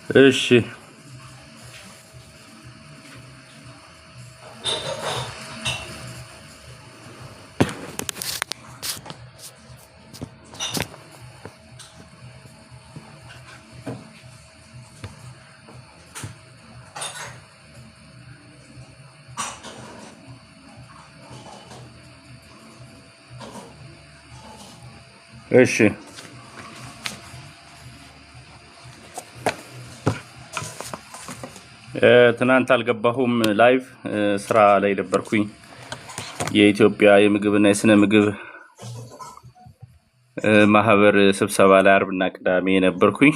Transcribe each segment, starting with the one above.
እሺ እሺ ትናንት አልገባሁም ላይቭ ስራ ላይ ነበርኩኝ። የኢትዮጵያ የምግብና የስነ ምግብ ማህበር ስብሰባ ላይ አርብና ቅዳሜ ነበርኩኝ።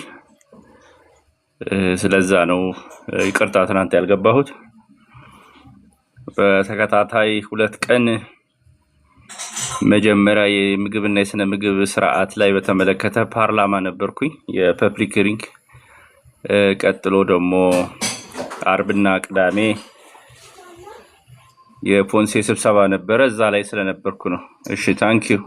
ስለዛ ነው ይቅርታ ትናንት ያልገባሁት። በተከታታይ 2 ቀን መጀመሪያ የምግብና የስነ ምግብ ስርዓት ላይ በተመለከተ ፓርላማ ነበርኩኝ የፐብሊክ ሂሪንግ። ቀጥሎ ደግሞ አርብና ቅዳሜ የፖንሴ ስብሰባ ነበረ፣ እዛ ላይ ስለነበርኩ ነው። እሺ ታንክ ዩ።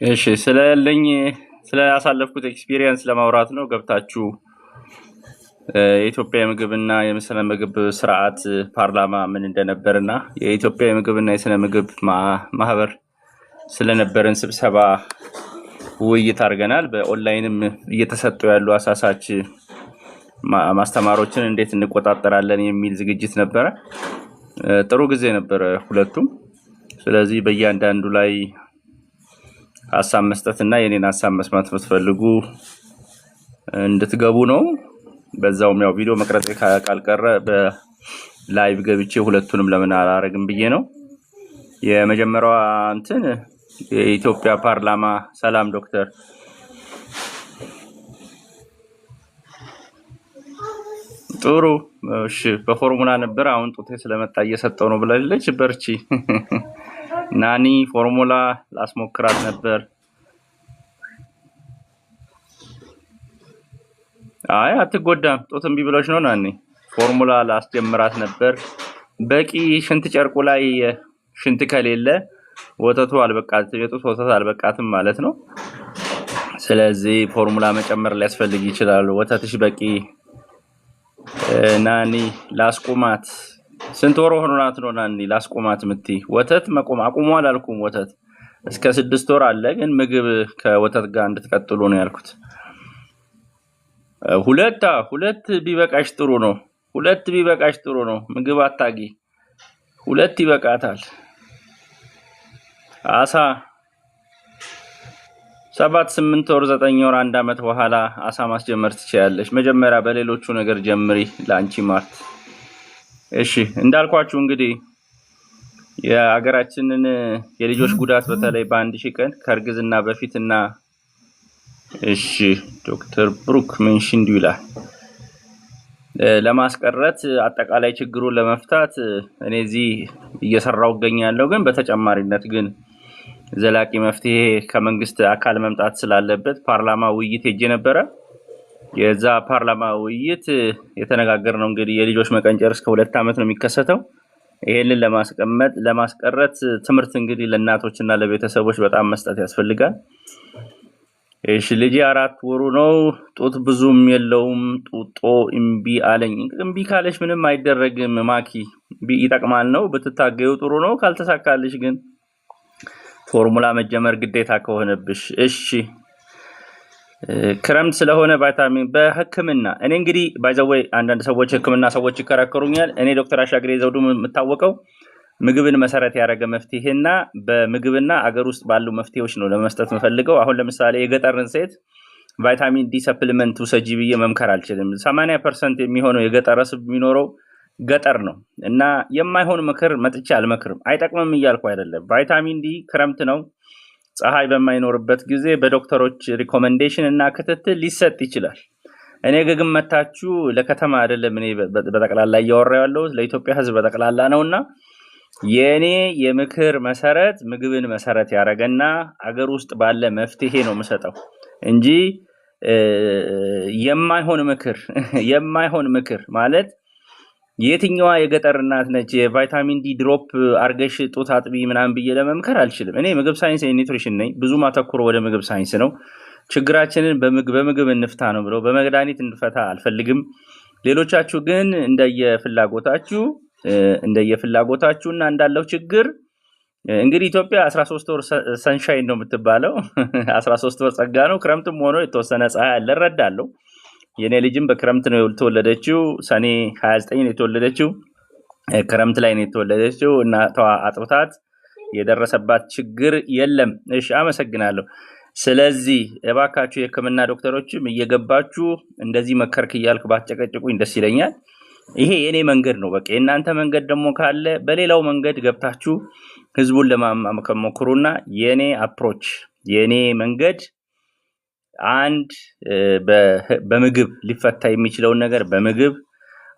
እሺ ስለ ያሳለፍኩት ኤክስፒሪየንስ ለማውራት ነው። ገብታችሁ የኢትዮጵያ የምግብና የስነ ምግብ ስርዓት ፓርላማ ምን እንደነበርና የኢትዮጵያ የምግብና የስነ ምግብ ማህበር ስለነበረን ስብሰባ ውይይት አድርገናል። በኦንላይንም እየተሰጡ ያሉ አሳሳች ማስተማሮችን እንዴት እንቆጣጠራለን የሚል ዝግጅት ነበረ። ጥሩ ጊዜ ነበረ ሁለቱም። ስለዚህ በእያንዳንዱ ላይ ሀሳብ መስጠትና የኔን ሀሳብ መስማት የምትፈልጉ እንድትገቡ ነው። በዛውም ያው ቪዲዮ መቅረጽ ካልቀረ በላይቭ ገብቼ ሁለቱንም ለምን አላረግም ብዬ ነው። የመጀመሪያው እንትን የኢትዮጵያ ፓርላማ ሰላም ዶክተር ጥሩ። እሺ በፎርሙላ ነበር፣ አሁን ጡቴ ስለመጣ እየሰጠው ነው ብላለች። በርቺ ናኒ። ፎርሙላ ላስሞክራት ነበር። አይ አትጎዳም፣ ጡት እምቢ ብሎሽ ነው ናኒ። ፎርሙላ ላስጀምራት ነበር። በቂ ሽንት ጨርቁ ላይ ሽንት ከሌለ ወተቱ አልበቃትም፣ የጡት ወተት አልበቃትም ማለት ነው። ስለዚህ ፎርሙላ መጨመር ሊያስፈልግ ይችላል። ወተትሽ በቂ ናኒ። ላስቆማት። ስንት ወር ሆኖናት ነው ናኒ ላስቆማት ምትይ? ወተት መቆም አቁሙ አላልኩም። ወተት እስከ 6 ወር አለ፣ ግን ምግብ ከወተት ጋር እንድትቀጥሉ ነው ያልኩት። ሁለት ቢበቃሽ ጥሩ ነው። 2 ቢበቃሽ ጥሩ ነው። ምግብ አታጊ። 2 ይበቃታል። አሳ 7 8 ወር 9 ወር 1 አመት በኋላ አሳ ማስጀመር ትችያለሽ። መጀመሪያ በሌሎቹ ነገር ጀምሪ ላንቺ ማርት። እሺ እንዳልኳችሁ እንግዲህ የሀገራችንን የልጆች ጉዳት በተለይ በ1000 ቀን ከእርግዝና በፊትና እሺ ዶክተር ብሩክ ሜንሽንድ ይላል ለማስቀረት አጠቃላይ ችግሩን ለመፍታት እኔ እዚህ እየሰራው እገኛለሁ። ግን በተጨማሪነት ግን ዘላቂ መፍትሄ ከመንግስት አካል መምጣት ስላለበት ፓርላማ ውይይት ሄጄ ነበረ። የዛ ፓርላማ ውይይት የተነጋገርነው እንግዲህ የልጆች መቀንጨር እስከ 2 አመት ነው የሚከሰተው። ይሄንን ለማስቀረት ትምህርት እንግዲህ ለእናቶችና ለቤተሰቦች በጣም መስጠት ያስፈልጋል። እሺ ልጅ 4 ወሩ ነው። ጡት ብዙም የለውም። ጡጦ እምቢ አለኝ። እምቢ ካለሽ ምንም አይደረግም ማኪ። ይጠቅማል ነው ብትታገዩ ጥሩ ነው። ካልተሳካልሽ ግን ፎርሙላ መጀመር ግዴታ ከሆነብሽ እሺ። ክረምት ስለሆነ ቫይታሚን በህክምና እኔ እንግዲህ ባይዘወይ አንዳንድ ሰዎች ህክምና ሰዎች ይከራከሩኛል። እኔ ዶክተር አሻግሬ ዘውዱ የምታወቀው ምግብን መሰረት ያደረገ መፍትሄና በምግብና አገር ውስጥ ባሉ መፍትሄዎች ነው ለመስጠት የምፈልገው። አሁን ለምሳሌ የገጠርን ሴት ቫይታሚን ዲ ሰፕሊመንት ውሰጂ ብዬ መምከር አልችልም። 80% የሚሆነው የገጠር ህዝብ የሚኖረው ገጠር ነው እና የማይሆን ምክር መጥቻ አልመክርም። አይጠቅምም እያልኩ አይደለም። ቫይታሚን ዲ ክረምት ነው ፀሐይ በማይኖርበት ጊዜ በዶክተሮች ሪኮመንዴሽን እና ክትትል ሊሰጥ ይችላል። እኔ ግን መታችሁ ለከተማ አይደለም እኔ በጠቅላላ እያወራው ያለው ለኢትዮጵያ ህዝብ በጠቅላላ ነውና የኔ የምክር መሰረት ምግብን መሰረት ያደረገና አገር ውስጥ ባለ መፍትሄ ነው የምሰጠው እንጂ የማይሆን ምክር ማለት የትኛዋ የገጠር እናት ነች የቫይታሚን ዲ ድሮፕ አርገሽ ጡት አጥቢ ምናምን ብዬ ለመምከር አልችልም። እኔ ምግብ ሳይንስ ኒውትሪሽን ነኝ። ብዙ ማተኩሮ ወደ ምግብ ሳይንስ ነው። ችግራችንን በምግብ እንፍታ ነው ብለው በመድኃኒት እንፈታ አልፈልግም። ሌሎቻችሁ ግን እንደየፍላጎታችሁና እንዳለው ችግር እንግዲህ ኢትዮጵያ 13 ወር ሰንሻይን ነው የምትባለው። 13 ወር ጸጋ ነው። ክረምትም ሆኖ የተወሰነ ፀሐይ አለ እረዳለሁ። የኔ ልጅም በክረምት ነው የተወለደችው። ሰኔ 29 ነው የተወለደችው። ክረምት ላይ ነው የተወለደችው። እናቷ አጥብታት የደረሰባት ችግር የለም። እሺ አመሰግናለሁ። ስለዚህ እባካችሁ የሕክምና ዶክተሮችም እየገባችሁ እንደዚህ መከርክ እያልክ ባትጨቀጭቁኝ ደስ ይለኛል። ይሄ የኔ መንገድ ነው። በቃ የእናንተ መንገድ ደግሞ ካለ በሌላው መንገድ ገብታችሁ ህዝቡን ለማማከር ሞክሩና የኔ መንገድ አንድ በምግብ ሊፈታ የሚችለውን ነገር በምግብ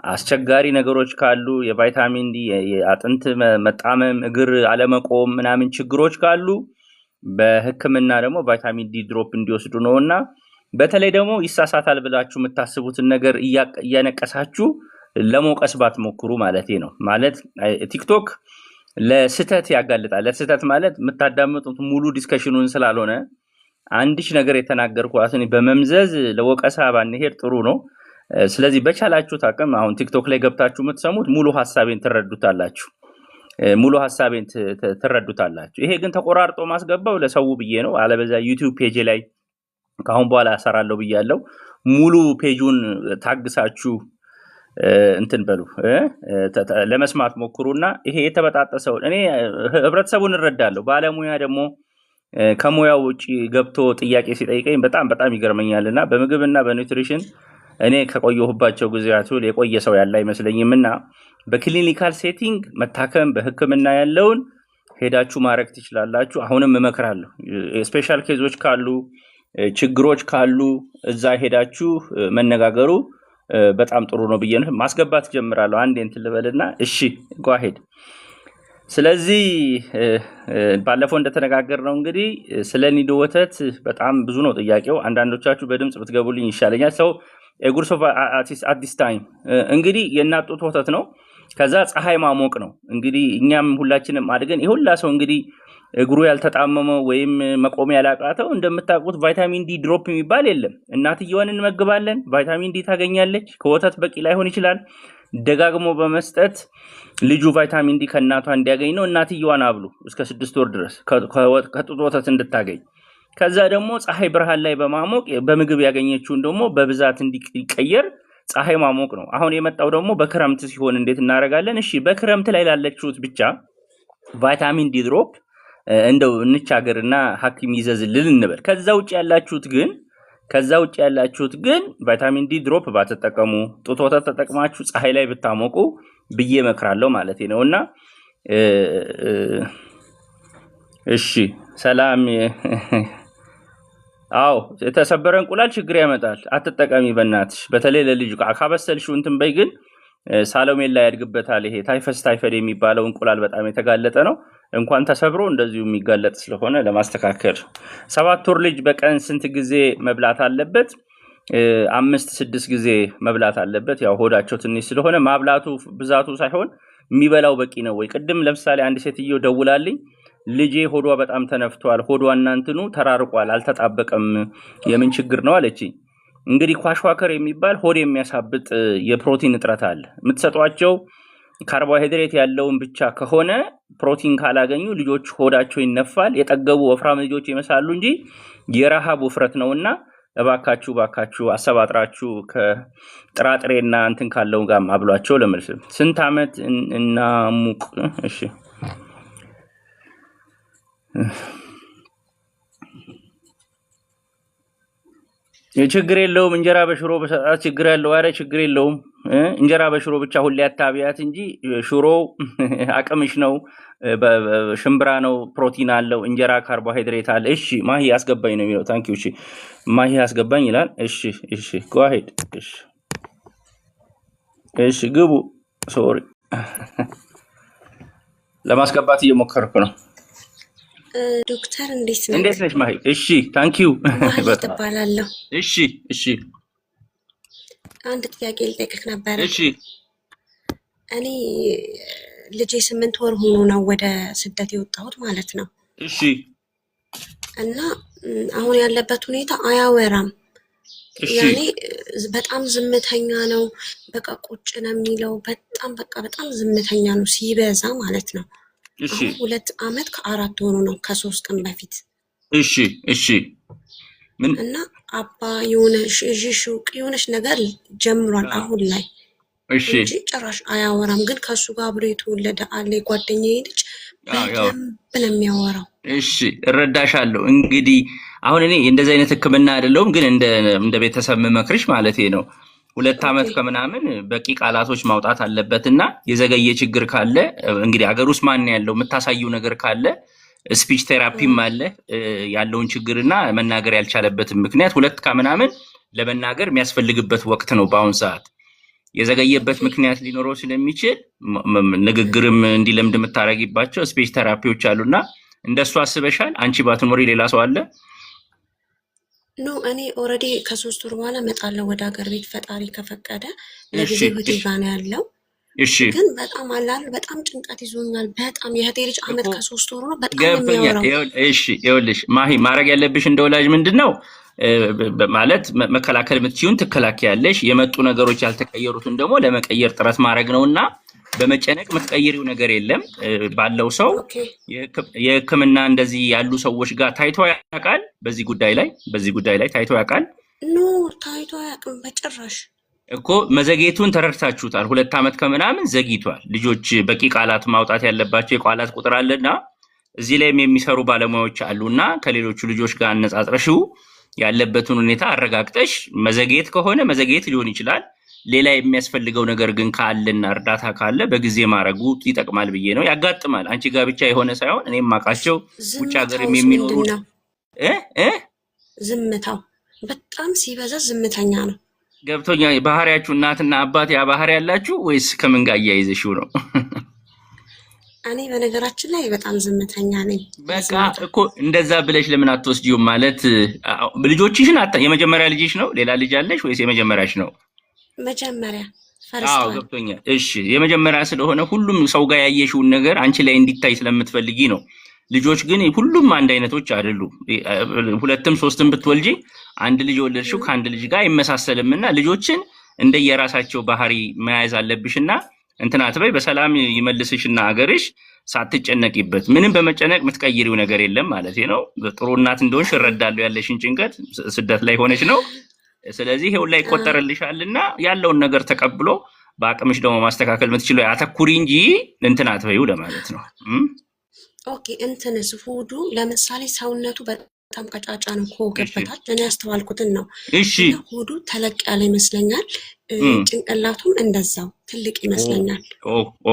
አስቸጋሪ ነገሮች ካሉ የቫይታሚን ዲ የአጥንት መጣመም እግር አለመቆም ምናምን ችግሮች ካሉ በሕክምና ደግሞ ቫይታሚን ዲ ድሮፕ እንዲወስዱ ነውና በተለይ ደግሞ ይሳሳታል ብላችሁ የምታስቡትን ነገር እያነቀሳችሁ ለመውቀስ ባትሞክሩ ማለቴ ነው። ማለት ቲክቶክ ለስተት ያጋልጣል። ለስተት ማለት የምታዳምጡት ሙሉ ዲስከሽኑን ስላልሆነ አንድሽ ነገር የተናገርኳትን በመምዘዝ ለወቀሳ ባንሄድ ጥሩ ነው። ስለዚህ በቻላችሁት አቅም አሁን ቲክቶክ ላይ ገብታችሁ የምትሰሙት ሙሉ ሐሳቤን ትረዱታላችሁ። ይሄ ግን ተቆራርጦ ማስገባው ለሰው ብዬ ነው። አለበዛ ዩቲዩብ ፔጅ ላይ ካሁን በኋላ አሰራለሁ ብያለሁ። ሙሉ ፔጁን ታግሳችሁ እንትን በሉ ለመስማት ሞክሩና ይሄ የተበጣጠሰው እኔ ህብረተሰቡን እረዳለሁ። ባለሙያ ደግሞ ከሙያው ውጪ ገብቶ ጥያቄ ሲጠይቀኝ በጣም ይገርመኛልና በምግብና በኒውትሪሽን እኔ ከቆየሁባቸው ጊዜያት የቆየ ሰው ያለ አይመስለኝምና በክሊኒካል ሴቲንግ መታከም በሕክምና ያለውን ሄዳችሁ ማረክ ትችላላችሁ። አሁንም እመክራለሁ። ስፔሻል ኬዞች ካሉ ችግሮች ካሉ እዛ ሄዳችሁ መነጋገሩ በጣም ጥሩ ነው ብዬ ነው ማስገባት ጀምራለሁ። አንዴ እንትን ልበልና እሺ ጓሄድ። ስለዚህ ባለፈው እንደተነጋገርነው እንግዲህ ስለ ኒዶ ወተት በጣም ብዙ ነው ጥያቄው። አንዳንዶቻችሁ በድምጽ ብትገቡልኝ ይሻለኛል። ሰው ጉርስ ኦፍ አት ዲስ ታይም እንግዲህ የእናት ጡት ወተት ነው። ከዛ ፀሐይ ማሞቅ ነው። እንግዲህ እኛም ሁላችንም አድገን ይሁላ ሰው እንግዲህ እግሩ ያልተጣመመው ወይም መቆም ያላቃተው እንደምታውቁት ቫይታሚን ዲ ድሮፕ የሚባል የለም። እናትየዋን እንመግባለን፣ ቫይታሚን ዲ ታገኛለች። ከወተት በቂ ላይሆን ይችላል። ደጋግሞ በመስጠት ልጁ ቫይታሚን ዲ ከእናቷ እንዲያገኝ ነው። እናትየዋን አብሉ እስከ 6 ወር ድረስ ከጡት ወተት እንድታገኝ። ከዛ ደግሞ ፀሐይ ብርሃን ላይ በማሞቅ በምግብ ያገኘችውን ደግሞ በብዛት እንዲቀየር ፀሐይ ማሞቅ ነው። አሁን የመጣው ደግሞ በክረምት ሲሆን እንዴት እናደርጋለን? እሺ በክረምት ላይ ላለችሁት ብቻ ቫይታሚን ዲ ድሮፕ እንደው እንቻገርና ሐኪም ይዘዝልን እንበል። ከዛ ውጭ ያላችሁት ግን ቫይታሚን ዲ ድሮፕ ባትጠቀሙ ጡት ወተት ተጠቅማችሁ ፀሐይ ላይ ብታሞቁ ብዬ መክራለሁ ማለት ነውና እሺ ሰላም። አዎ የተሰበረ እንቁላል ችግር ያመጣል። አትጠቀሚ በእናትሽ። በተለይ ለልጅ ካበሰልሽው እንትን በይ። ግን ሳሎሜን ላይ ያድግበታል። ይሄ ታይፈድ የሚባለው እንቁላል በጣም የተጋለጠ ነው። እንኳን ተሰብሮ እንደዚሁ የሚጋለጥ ስለሆነ ለማስተካከል 7 ወር ልጅ በቀን ስንት ጊዜ መብላት አለበት? 5-6 ጊዜ መብላት አለበት። ያው ሆዳቸው ትንሽ ስለሆነ ማብላቱ ብዛቱ ሳይሆን የሚበላው በቂ ነው ወይ? ቅድም ለምሳሌ አንድ ሴትዮ ደውላልኝ ልጄ ሆዷ በጣም ተነፍቷል፣ ሆዷና እንትኑ ተራርቋል፣ አልተጣበቀም፣ የምን ችግር ነው አለችኝ። እንግዲህ ኳሽዋከር የሚባል ሆድ የሚያሳብጥ የፕሮቲን እጥረት አለ። የምትሰጧቸው ካርቦሃይድሬት ያለውን ብቻ ከሆነ ፕሮቲን ካላገኙ ልጆች ሆዳቸው ይነፋል። የጠገቡ ወፍራም ልጆች ይመስላሉ እንጂ የረሃብ ውፍረት ነውና እባካችሁ አሰባጥራችሁ ከጥራጥሬና እንትን ካለው ጋር አብሏቸው። ለምልስ ስንት ዓመት እናሙቅ? እሺ ችግር የለውም። እንጀራ በሽሮ በሰጣት ችግር ያለው? አረ ችግር የለውም። እንጀራ በሽሮ ብቻ ሁሌ አታቢያት እንጂ ሽሮ አቅምሽ ነው። ሽምብራ ነው፣ ፕሮቲን አለው። እንጀራ ካርቦሃይድሬት አለ። እሺ ማሂ አስገባኝ ነው የሚለው። ታንኪዩ። እሺ ማሂ አስገባኝ ይላል። እሺ ጎ አሄድ። እሺ ግቡ። ሶሪ ለማስገባት እየሞከርኩ ነው። ዶክተር እንዴት ነህ? እንዴት ነሽ ማሂ? እሺ ታንኪዩ። ማህሌት እባላለሁ። እሺ እሺ አንድ ጥያቄ ልጠይቅህ ነበረ። እሺ እኔ ልጄ 8 ወር ሆኖ ነው ወደ ስደት የወጣሁት ማለት ነው። እሺ እና አሁን ያለበት ሁኔታ አያወራም። እሺ ያኔ በጣም ዝምተኛ ነው። በቃ ቁጭ ነው የሚለው። በጣም ዝምተኛ ነው ሲበዛ ማለት ነው። እሺ አሁን 2 ዓመት ከ4 ሆኖ ነው ከ3 ቀን በፊት። እሺ እሺ ምን እና አባ የሆነች ነገር ጀምሯል አሁን ላይ እሺ እንጂ ጭራሽ አያወራም። ግን ከሱ ጋር አብሮ የተወለደ አለ ጓደኛዬ ልጅ በደንብ ነው የሚያወራው። እሺ እረዳሻለሁ። እንግዲህ አሁን እኔ እንደዚህ አይነት ሕክምና አይደለሁም፣ ግን እንደ ቤተሰብ መመክርሽ ማለት ነው 2 ዓመት ከምናምን በቂ ቃላቶች ማውጣት አለበትና የዘገየ ችግር ካለ እንግዲህ አገር ውስጥ ማን ያለው የምታሳየው ነገር ካለ ስፒች ቴራፒም አለ ያለውን ችግርና መናገር ያልቻለበትን ምክንያት 2 ከምናምን ለመናገር የሚያስፈልግበት ወቅት ነው በአሁን ሰዓት። የዘገየበት ምክንያት ሊኖረው ስለሚችል ንግግርም እንዲለምድ የምታረጊባቸው ስፒች ቴራፒዎች አሉና እንደሱ አስበሻል? አንቺ ባትኖሪ ሌላ ሰው አለ? ኖ እኔ ኦልሬዲ ከ3 ወር በኋላ እመጣለሁ ወደ ሀገር ቤት ፈጣሪ ከፈቀደ። ለጊዜው እህቴ ጋር ነው ያለው። እሺ ግን በጣም አላል በጣም ጭንቀት ይዞኛል። በጣም የእህቴ ልጅ ዓመት ከ3 ወር ነው። በጣም ገብቶኛል። የሚያወራው እሺ ይኸውልሽ ማሂ ማድረግ ያለብሽ እንደ ወላጅ ምንድነው ማለት መከላከል የምትችይውን ትከላከያለሽ። የመጡ ነገሮች ያልተቀየሩትን ደግሞ ለመቀየር ጥረት ማድረግ ነውና በመጨነቅ የምትቀይሪው ነገር የለም። ባለው ሰው የሕክምና እንደዚህ ያሉ ሰዎች ጋር ታይቶ ያውቃል? በዚህ ጉዳይ ላይ ታይቶ ያውቃል? ኖ ታይቶ አያውቅም በጭራሽ። እኮ መዘግየቱን ተረድታችሁታል። 2 ዓመት ከምናምን ዘግይቷል። ልጆች በቂ ቃላት ማውጣት ያለባቸው የቃላት ቁጥር አለና እዚህ ላይም የሚሰሩ ባለሙያዎች አሉና ከሌሎቹ ልጆች ጋር አነጻጽረሽው ያለበትን ሁኔታ አረጋግጠሽ መዘግየት ከሆነ መዘግየት ሊሆን ይችላል። ሌላ የሚያስፈልገው ነገር ግን ካለና እርዳታ ካለ በጊዜ ማድረጉ ይጠቅማል ብዬ ነው። ያጋጥማል። አንቺ ጋር ብቻ የሆነ ሳይሆን እኔም ማቃቸው ውጭ ሀገርም የሚኖሩ ዝምታው በጣም ሲበዛ ዝምተኛ ነው። ገብቶኛል። ባህሪያችሁ እናትና አባት ያ ባህሪ ያላችሁ ወይስ ከምን ጋር እያይዘሽው ነው? እኔ በነገራችን ላይ በጣም ዝምተኛ ነኝ። በቃ እኮ እንደዛ ብለሽ ለምን አትወስጂውም? ማለት ልጆችሽን የመጀመሪያ ልጅሽ ነው? ሌላ ልጅ አለሽ ወይስ የመጀመሪያሽ ነው? መጀመሪያ አዎ ገብቶኛል። እሺ የመጀመሪያ ስለሆነ ሁሉም ሰው ጋር ያየሽውን ነገር አንቺ ላይ እንዲታይ ስለምትፈልጊ ነው። ልጆች ግን ሁሉም አንድ አይነቶች አይደሉም። 2ም 3ም ብትወልጂ አንድ ልጅ ወለድሽው ከአንድ ልጅ ጋር አይመሳሰልምና ልጆችን እንደየራሳቸው ባህሪ መያዝ አለብሽና እንትና አትበይ። በሰላም ይመልስሽና አገርሽ ሳትጨነቂበት ምንም በመጨነቅ የምትቀይሪው ነገር የለም ማለት ነው። ጥሩ እናት እንደሆንሽ እረዳለሁ። ያለሽን ጭንቀት ስደት ላይ ሆነሽ ነው። ስለዚህ ይሄው ላይ ይቆጠርልሻልና ያለውን ነገር ተቀብሎ በአቅምሽ ደግሞ ማስተካከል የምትችለው አተኩሪ እንጂ እንትና አትበይው ለማለት ነው። ኦኬ እንትንስ ሆዱ ለምሳሌ ሰውነቱ በጣም ቀጫጫ ነው ከወገብ በታች። እኔ ያስተዋልኩትን ነው። እሺ ሆዱ ተለቅ ያለ ይመስለኛል። ጭንቅላቱም እንደዛው ትልቅ ይመስለኛል።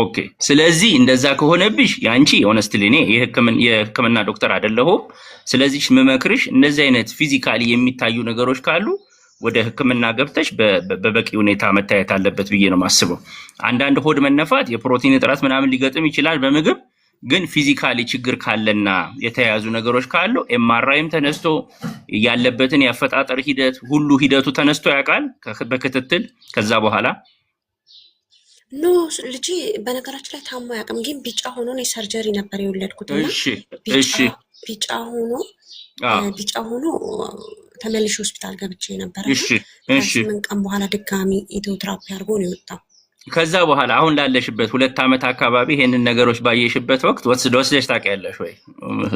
ኦኬ ስለዚህ እንደዛ ከሆነብሽ ያንቺ ሆነስትሊ እኔ የሕክምና ዶክተር አይደለሁም። ስለዚህ መመክርሽ እነዚህ አይነት ፊዚካሊ የሚታዩ ነገሮች ካሉ ወደ ሕክምና ገብተሽ በበቂ ሁኔታ መታየት አለበት ብዬ ነው የማስበው። አንዳንድ ሆድ መነፋት የፕሮቲን እጥረት ምናምን ሊገጥም ይችላል በምግብ ግን ፊዚካሊ ችግር ካለና የተያያዙ ነገሮች ካሉ ኤምአርአይም ተነስቶ ያለበትን ያፈጣጠር ሂደቱ ተነስቶ ያውቃል በክትትል ከዛ በኋላ ኖ ልጅ በነገራችን ላይ ታሞ ያውቅም። ግን ቢጫ ሆኖ ነው ሰርጀሪ ነበር የወለድኩትና ቢጫ ሆኖ ተመልሼ ሆስፒታል ገብቼ ነበር። ከ8 ቀን በኋላ ድጋሚ ኢትዮትራፒ አድርጎ ነው የወጣው። ከዛ በኋላ አሁን ላለሽበት 2 ዓመት አካባቢ ይሄንን ነገሮች ባየሽበት ወቅት ወስደሽ ታውቂያለሽ ወይ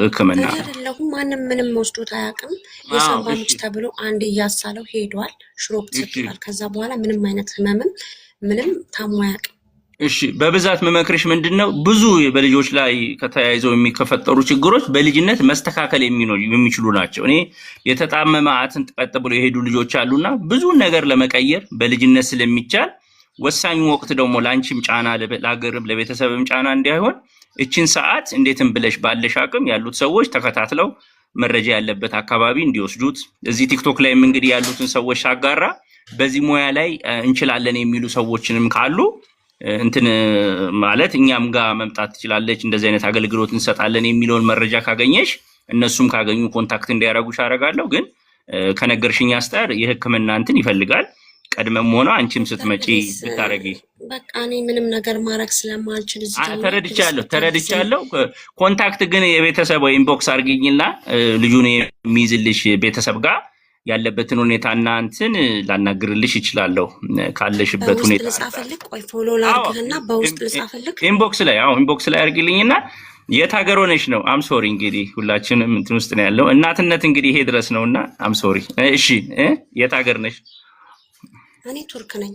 ሕክምና? አይደለም ማንም ምንም ወስዶት አያውቅም። የሳምባ ምች ተብሎ አንድ እያሳለው ሄዷል። ሽሮፕ ተሰጥቷል። ከዛ በኋላ ምንም አይነት ህመምም ምንም ታሞ አያውቅም። እሺ በብዛት መመክርሽ ምንድነው ብዙ በልጆች ላይ ከተያይዘው የሚከፈጠሩ ችግሮች በልጅነት መስተካከል የሚችሉ ናቸው። እኔ የተጣመመ አጥንት ቀጥ ብሎ የሄዱ ልጆች አሉና ብዙ ነገር ለመቀየር በልጅነት ስለሚቻል ወሳኙ ወቅት ደግሞ ላንቺም ጫና ለሀገርም ለቤተሰብም ጫና እንዳይሆን እቺን ሰዓት እንዴትም ብለሽ ባለሽ አቅም ያሉት ሰዎች ተከታትለው መረጃ ያለበት አካባቢ እንዲወስዱት እዚህ ቲክቶክ ላይም እንግዲህ ያሉትን ሰዎች አጋራ በዚህ ሙያ ላይ እንችላለን የሚሉ ሰዎችንም ካሉ እንትን ማለት እኛም ጋር መምጣት ትችላለች እንደዚህ አይነት አገልግሎት እንሰጣለን የሚለውን መረጃ ካገኘሽ እነሱም ካገኙ ኮንታክት እንዲያደርጉሽ አደርጋለሁ። ግን ከነገርሽኝ አስተር የህክምና እንትን ይፈልጋል ቀድመም ሆነ አንቺም ስትመጪ ብታረጊ በቃ እኔ ምንም ነገር ማድረግ ስለማልችል እዚህ ተረድቻለሁ። ኮንታክት ግን የቤተሰብ ወይ ኢንቦክስ አድርጊኝና ልጁን የሚይዝልሽ ቤተሰብ ጋር ያለበትን ሁኔታና እንትን ላናግርልሽ ይችላልው ካለሽበት ሁኔታ ልጻፈልክ ወይ ፎሎ ላርግህና በውስጥ ልጻፈልክ ኢንቦክስ ላይ አድርጊልኝና የት ሀገር ሆነሽ ነው? አም ሶሪ እንግዲህ ሁላችንም እንትን ውስጥ ነው ያለው እናትነት እንግዲህ ይሄ ድረስ ነውና አም ሶሪ። እሺ የት ሀገር ነሽ? እኔ ቱርክ ነኝ።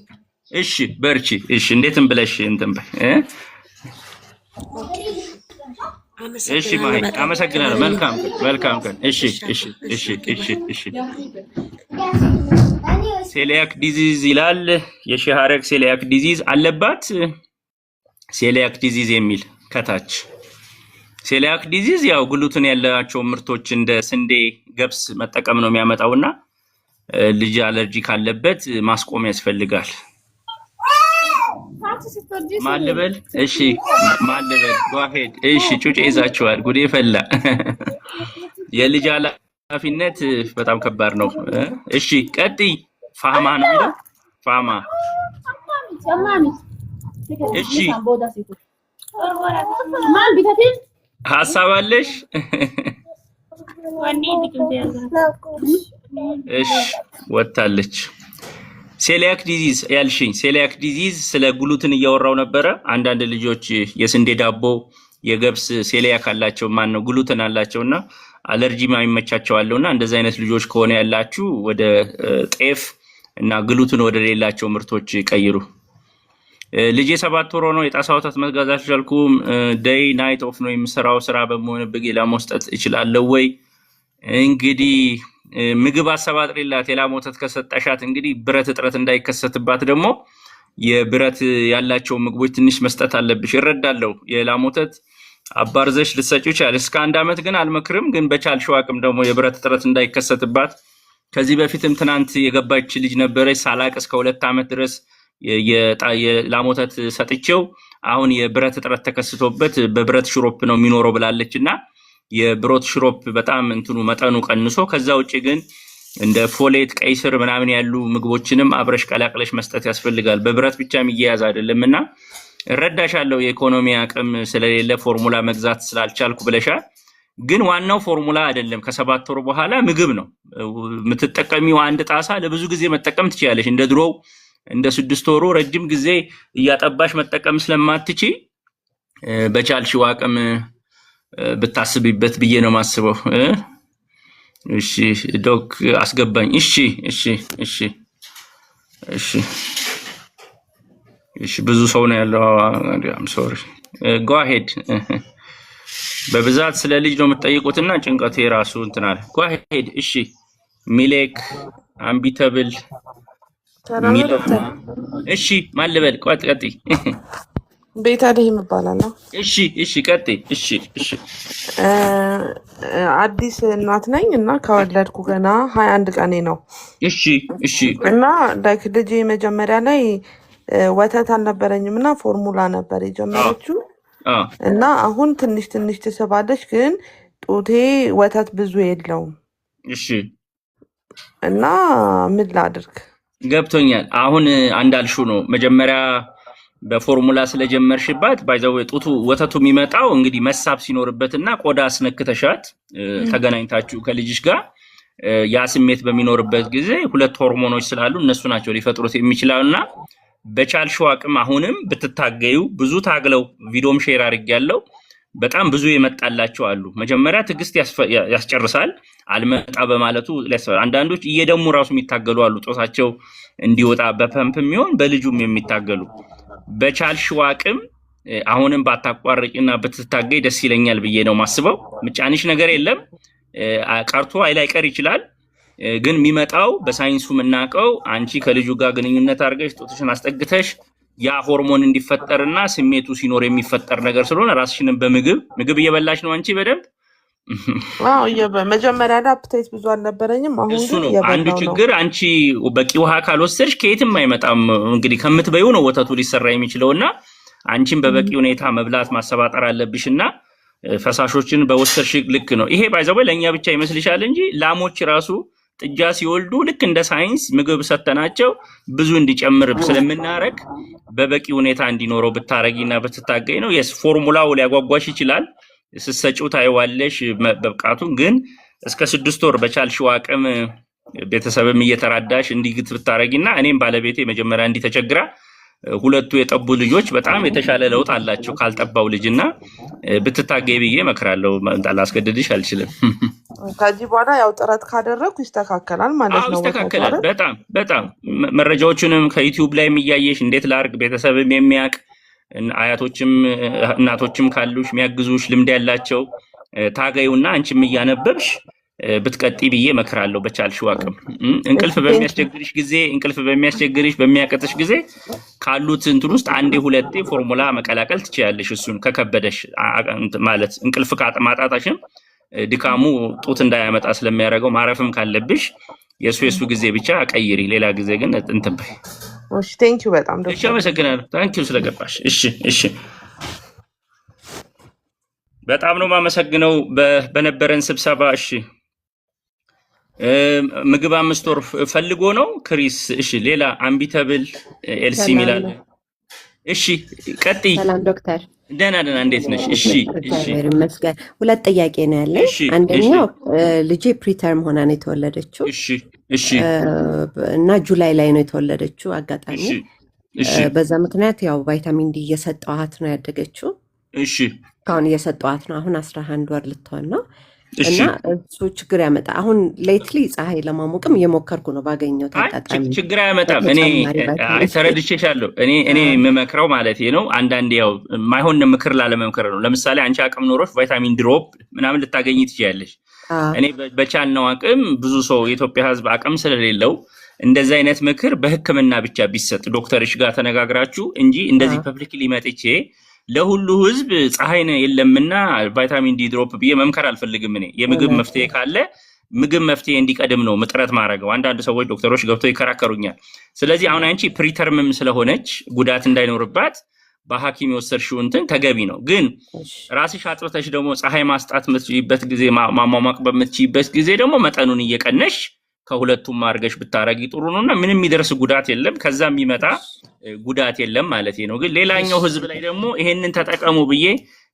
እሺ በርቺ። እሺ እንዴትም ብለሽ እንትን በይ እሺ ማይ አመሰግናለሁ። መልካም ቀን። እሺ ሴሊያክ ዲዚዝ ይላል። የሺሃረግ ሴሊያክ ዲዚዝ አለባት። ሴሊያክ ዲዚዝ የሚል ከታች ሴሊያክ ዲዚዝ ያው ግሉትን ያላቸው ምርቶች እንደ ስንዴ፣ ገብስ መጠቀም ነው የሚያመጣውና ልጅ አለርጂ ካለበት ማስቆም ያስፈልጋል። ማለበል እሺ ጓሄድ እሺ ጩጬ ይዛችኋል። ጉዴ ፈላ። የልጅ ኃላፊነት በጣም ከባድ ነው። እሺ ቀጥይ። ፋማ ነው የሚለው ፋማ። እሺ ሀሳብ አለሽ? እሺ ወጣለች። ሴሊያክ ዲዚዝ ያልሽኝ ሴሊያክ ዲዚዝ ስለ ግሉትን እያወራው ነበረ። አንዳንድ ልጆች የስንዴ ዳቦ የገብስ ሴሊያክ አላቸው ነው ግሉትን አላቸውና አለርጂ ማይመቻቸው አለውና እንደዚህ አይነት ልጆች ከሆነ ያላችሁ ወደ ጤፍ እና ግሉትን ወደ ሌላቸው ምርቶች ቀይሩ። ልጄ 7 ወር ነው የጣሳ ወተት መጋዛት አልቻልኩም። ዴይ ናይት ኦፍ ነው የምሰራው ስራ በመሆንበት ጌላ መስጠት እችላለሁ ወይ? እንግዲህ ምግብ አሰባጥሪላት የላም ወተት ከሰጠሻት እንግዲህ ብረት እጥረት እንዳይከሰትባት ደግሞ የብረት ያላቸው ምግቦች ትንሽ መስጠት አለብሽ። ይረዳለው። የላም ወተት አባርዘሽ ልትሰጪው ይችላል። እስከ 1 አመት ግን አልመክርም። ግን በቻልሽው አቅም ደግሞ የብረት እጥረት እንዳይከሰትባት ከዚህ በፊትም ትናንት የገባች ልጅ ነበረች ሳላቅ እስከ 2 አመት ድረስ የላም ወተት ሰጥቼው አሁን የብረት እጥረት ተከስቶበት በብረት ሽሮፕ ነው የሚኖረው ብላለችና የብሮት ሽሮፕ በጣም እንትኑ መጠኑ ቀንሶ ከዛ ውጪ ግን እንደ ፎሌት ቀይ ስር ምናምን ያሉ ምግቦችንም አብረሽ ቀላቅለሽ መስጠት ያስፈልጋል። በብረት ብቻ የሚያያዝ አይደለምና እረዳሻለሁ። የኢኮኖሚ አቅም ስለሌለ ፎርሙላ መግዛት ስላልቻልኩ ብለሻል። ግን ዋናው ፎርሙላ አይደለም። ከ7 ወር በኋላ ምግብ ነው የምትጠቀሚው። አንድ ጣሳ ለብዙ ጊዜ መጠቀም ትችያለሽ። እንደ ድሮው እንደ 6 ወሩ ረጅም ጊዜ እያጠባሽ መጠቀም ስለማትቺ በቻልሽው አቅም ብታስቢበት ብዬ ነው ማስበው። እሺ ዶክ አስገባኝ። እሺ ብዙ ሰው ነው ያለው። አም ሶሪ ጎ አሄድ። በብዛት ስለ ልጅ ነው የምትጠይቁትና ጭንቀቴ ራሱ እንትን አለ። ጎ አሄድ። እሺ ሚሌክ አምቢተብል እሺ ማለበል ቀጥይ። ቤታልሔም እባላለሁ። እሺ ቀጥይ። እሺ አዲስ እናት ነኝ እና ከወለድኩ ገና 21 ቀኔ ነው። እሺ እና ላይክ ልጄ መጀመሪያ ላይ ወተት አልነበረኝም እና ፎርሙላ ነበር የጀመረችው እና አሁን ትንሽ ትስባለች፣ ግን ጡቴ ወተት ብዙ የለውም። እሺ እና ምን ላድርግ? ገብቶኛል። አሁን አንዳልሹ ነው መጀመሪያ በፎርሙላ ስለጀመርሽባት ባይዘው ጡቱ ወተቱ የሚመጣው እንግዲህ መሳብ ሲኖርበትና ቆዳ አስነክተሻት ተገናኝታችሁ ከልጅሽ ጋር ያ ስሜት በሚኖርበት ጊዜ ሁለት ሆርሞኖች ስላሉ እነሱ ናቸው ሊፈጥሩት የሚችላልና በቻልሽው አቅም አሁንም ብትታገዩ ብዙ ታግለው ቪዲዮም ሼር አድርጌያለሁ። በጣም ብዙ የመጣላቸው አሉ። መጀመሪያ ትግስት ያስጨርሳል። አልመጣ በማለቱ አንዳንዶች እየደሙ ራሱ የሚታገሉ አሉ። ጦሳቸው እንዲወጣ በፐምፕ የሚሆን በልጁም የሚታገሉ። በቻልሽው አቅም አሁንም ባታቋርጪና ብትታገይ ደስ ይለኛል ብዬ ነው ማስበው። ምጫንሽ ነገር የለም ቀርቶ አይቀር ይችላል። ግን የሚመጣው በሳይንሱ የምናውቀው አንቺ ከልጁ ጋር ግንኙነት አድርገሽ ጡትሽን አስጠግተሽ ያ ሆርሞን እንዲፈጠርና ስሜቱ ሲኖር የሚፈጠር ነገር ስለሆነ ራስሽንም በምግብ እየበላሽ ነው አንቺ በደንብ መጀመሪያ ላይ አፕታይት ብዙ አልነበረኝም። አሁን እሱ ግን ነው አንዱ እየበላው ነው። ችግር። አንቺ በቂ ውሃ ካልወሰድሽ ከየትም አይመጣም። እንግዲህ ከምትበዩ ነው ወተቱ ሊሰራ የሚችለውና አንቺም በበቂ ሁኔታ መብላት ማሰባጠር አለብሽና ፈሳሾችን በወሰድሽ ልክ ነው። ይሄ ባይዘው ለኛ ብቻ ይመስልሻል እንጂ ላሞች ራሱ ጥጃ ሲወልዱ ልክ እንደ ሳይንስ ምግብ ሰተናቸው ብዙ እንዲጨምር ስለምናረግ በበቂ ሁኔታ እንዲኖረው ብታረጊና ብትታገኝ ነው። የስ ፎርሙላው ሊያጓጓሽ ይችላል። ስትሰጪው ታይዋለሽ በብቃቱን። ግን እስከ 6 ወር በቻልሽው አቅም ቤተሰብም እየተራዳሽ እንዲግት ብታረጊና እኔም ባለቤቴ መጀመሪያ እንዲተቸግራ ሁለቱ የጠቡ ልጆች በጣም የተሻለ ለውጥ አላቸው ካልጠባው ልጅና ብትታገይ ብዬ እመክራለሁ። ላስገድድሽ አልችልም። ከዚህ በኋላ ያው ጥረት ካደረኩ ይስተካከላል ማለት ነው። ይስተካከላል። በጣም መረጃዎቹንም ከዩቲዩብ ላይ እያየሽ እንዴት ላርግ ቤተሰብም የሚያውቅ አያቶችም እናቶችም ካሉሽ የሚያግዙሽ ልምድ ያላቸው ታገዩና አንቺም እያነበብሽ ብትቀጢ ብዬ እመክራለሁ በቻልሽው አቅም። እንቅልፍ በሚያስቸግርሽ በሚያቀጥሽ ጊዜ ካሉት እንትን ውስጥ አንዴ ሁለቴ ፎርሙላ መቀላቀል ትችያለሽ። እሱን ከከበደሽ ማለት እንቅልፍ ማጣታሽም ድካሙ ጡት እንዳያመጣ ስለሚያደርገው ማረፍም ካለብሽ የሱ ጊዜ ብቻ ቀይሪ። ሌላ ጊዜ ግን እንትን በይ። እሺ ቴንኪው በጣም እሺ፣ አመሰግናለሁ። ታንኪው ስለገባሽ። እሺ በጣም ነው የማመሰግነው በነበረን ስብሰባ። እሺ ምግብ 5 ወር ፈልጎ ነው ክሪስ። እሺ ሌላ አምቢተብል ኤልሲ ሚላል። እሺ ቀጥይ። ሰላም ዶክተር። ደህና እንዴት ነሽ? እሺ ይመስገን። ሁለት ጥያቄ ነው ያለኝ። አንደኛው ልጄ ፕሪተርም ሆና ነው የተወለደችው። እሺ እና ጁላይ ላይ ነው የተወለደችው አጋጣሚ። በዛ ምክንያት ያው ቫይታሚን ዲ እየሰጠዋት ነው ያደገችው። እሺ ካሁን እየሰጠዋት ነው። አሁን 11 ወር ልትሆን ነው። እና እሱ ችግር ያመጣ። አሁን ሌትሊ ፀሐይ ለማሞቅም እየሞከርኩ ነው ባገኘው ተጣጣሚ። ችግር አያመጣም። እኔ ተረድቼሻለሁ። እኔ የምመክረው ማለት ነው አንዳንዴ ያው ማይሆን ምክር ላለመምከር ነው። ለምሳሌ አንቺ አቅም ኖሮሽ ቫይታሚን ድሮፕ ምናምን ልታገኝ ትችያለሽ። እኔ በቻልነው አቅም ብዙ ሰው የኢትዮጵያ ሕዝብ አቅም ስለሌለው እንደዚህ አይነት ምክር በሕክምና ብቻ ቢሰጥ ዶክተርሽ ጋር ተነጋግራችሁ እንጂ እንደዚህ ፐብሊክሊ መጥቼ ለሁሉ ህዝብ ፀሐይ የለምና ቫይታሚን ዲ ድሮፕ ብዬ መምከር አልፈልግም። እኔ የምግብ መፍትሄ ካለ ምግብ መፍትሄ እንዲቀድም ነው ምጥረት ማድረገው። አንዳንድ ሰዎች ዶክተሮች ገብተው ይከራከሩኛል። ስለዚህ አሁን አንቺ ፕሪተርምም ስለሆነች ጉዳት እንዳይኖርባት በሐኪም የወሰድሽው እንትን ተገቢ ነው። ግን ራስሽ አጥርተሽ ደግሞ ፀሐይ ማስጣት የምትችይበት ጊዜ ማሟሟቅ በምትችይበት ጊዜ ደግሞ መጠኑን እየቀነሽ ከሁለቱም አድርገሽ ብታረጊ ጥሩ ነውና ምንም የሚደርስ ጉዳት የለም። ከዛ የሚመጣ ጉዳት የለም ማለት ነው። ግን ሌላኛው ህዝብ ላይ ደግሞ ይሄንን ተጠቀሙ ብዬ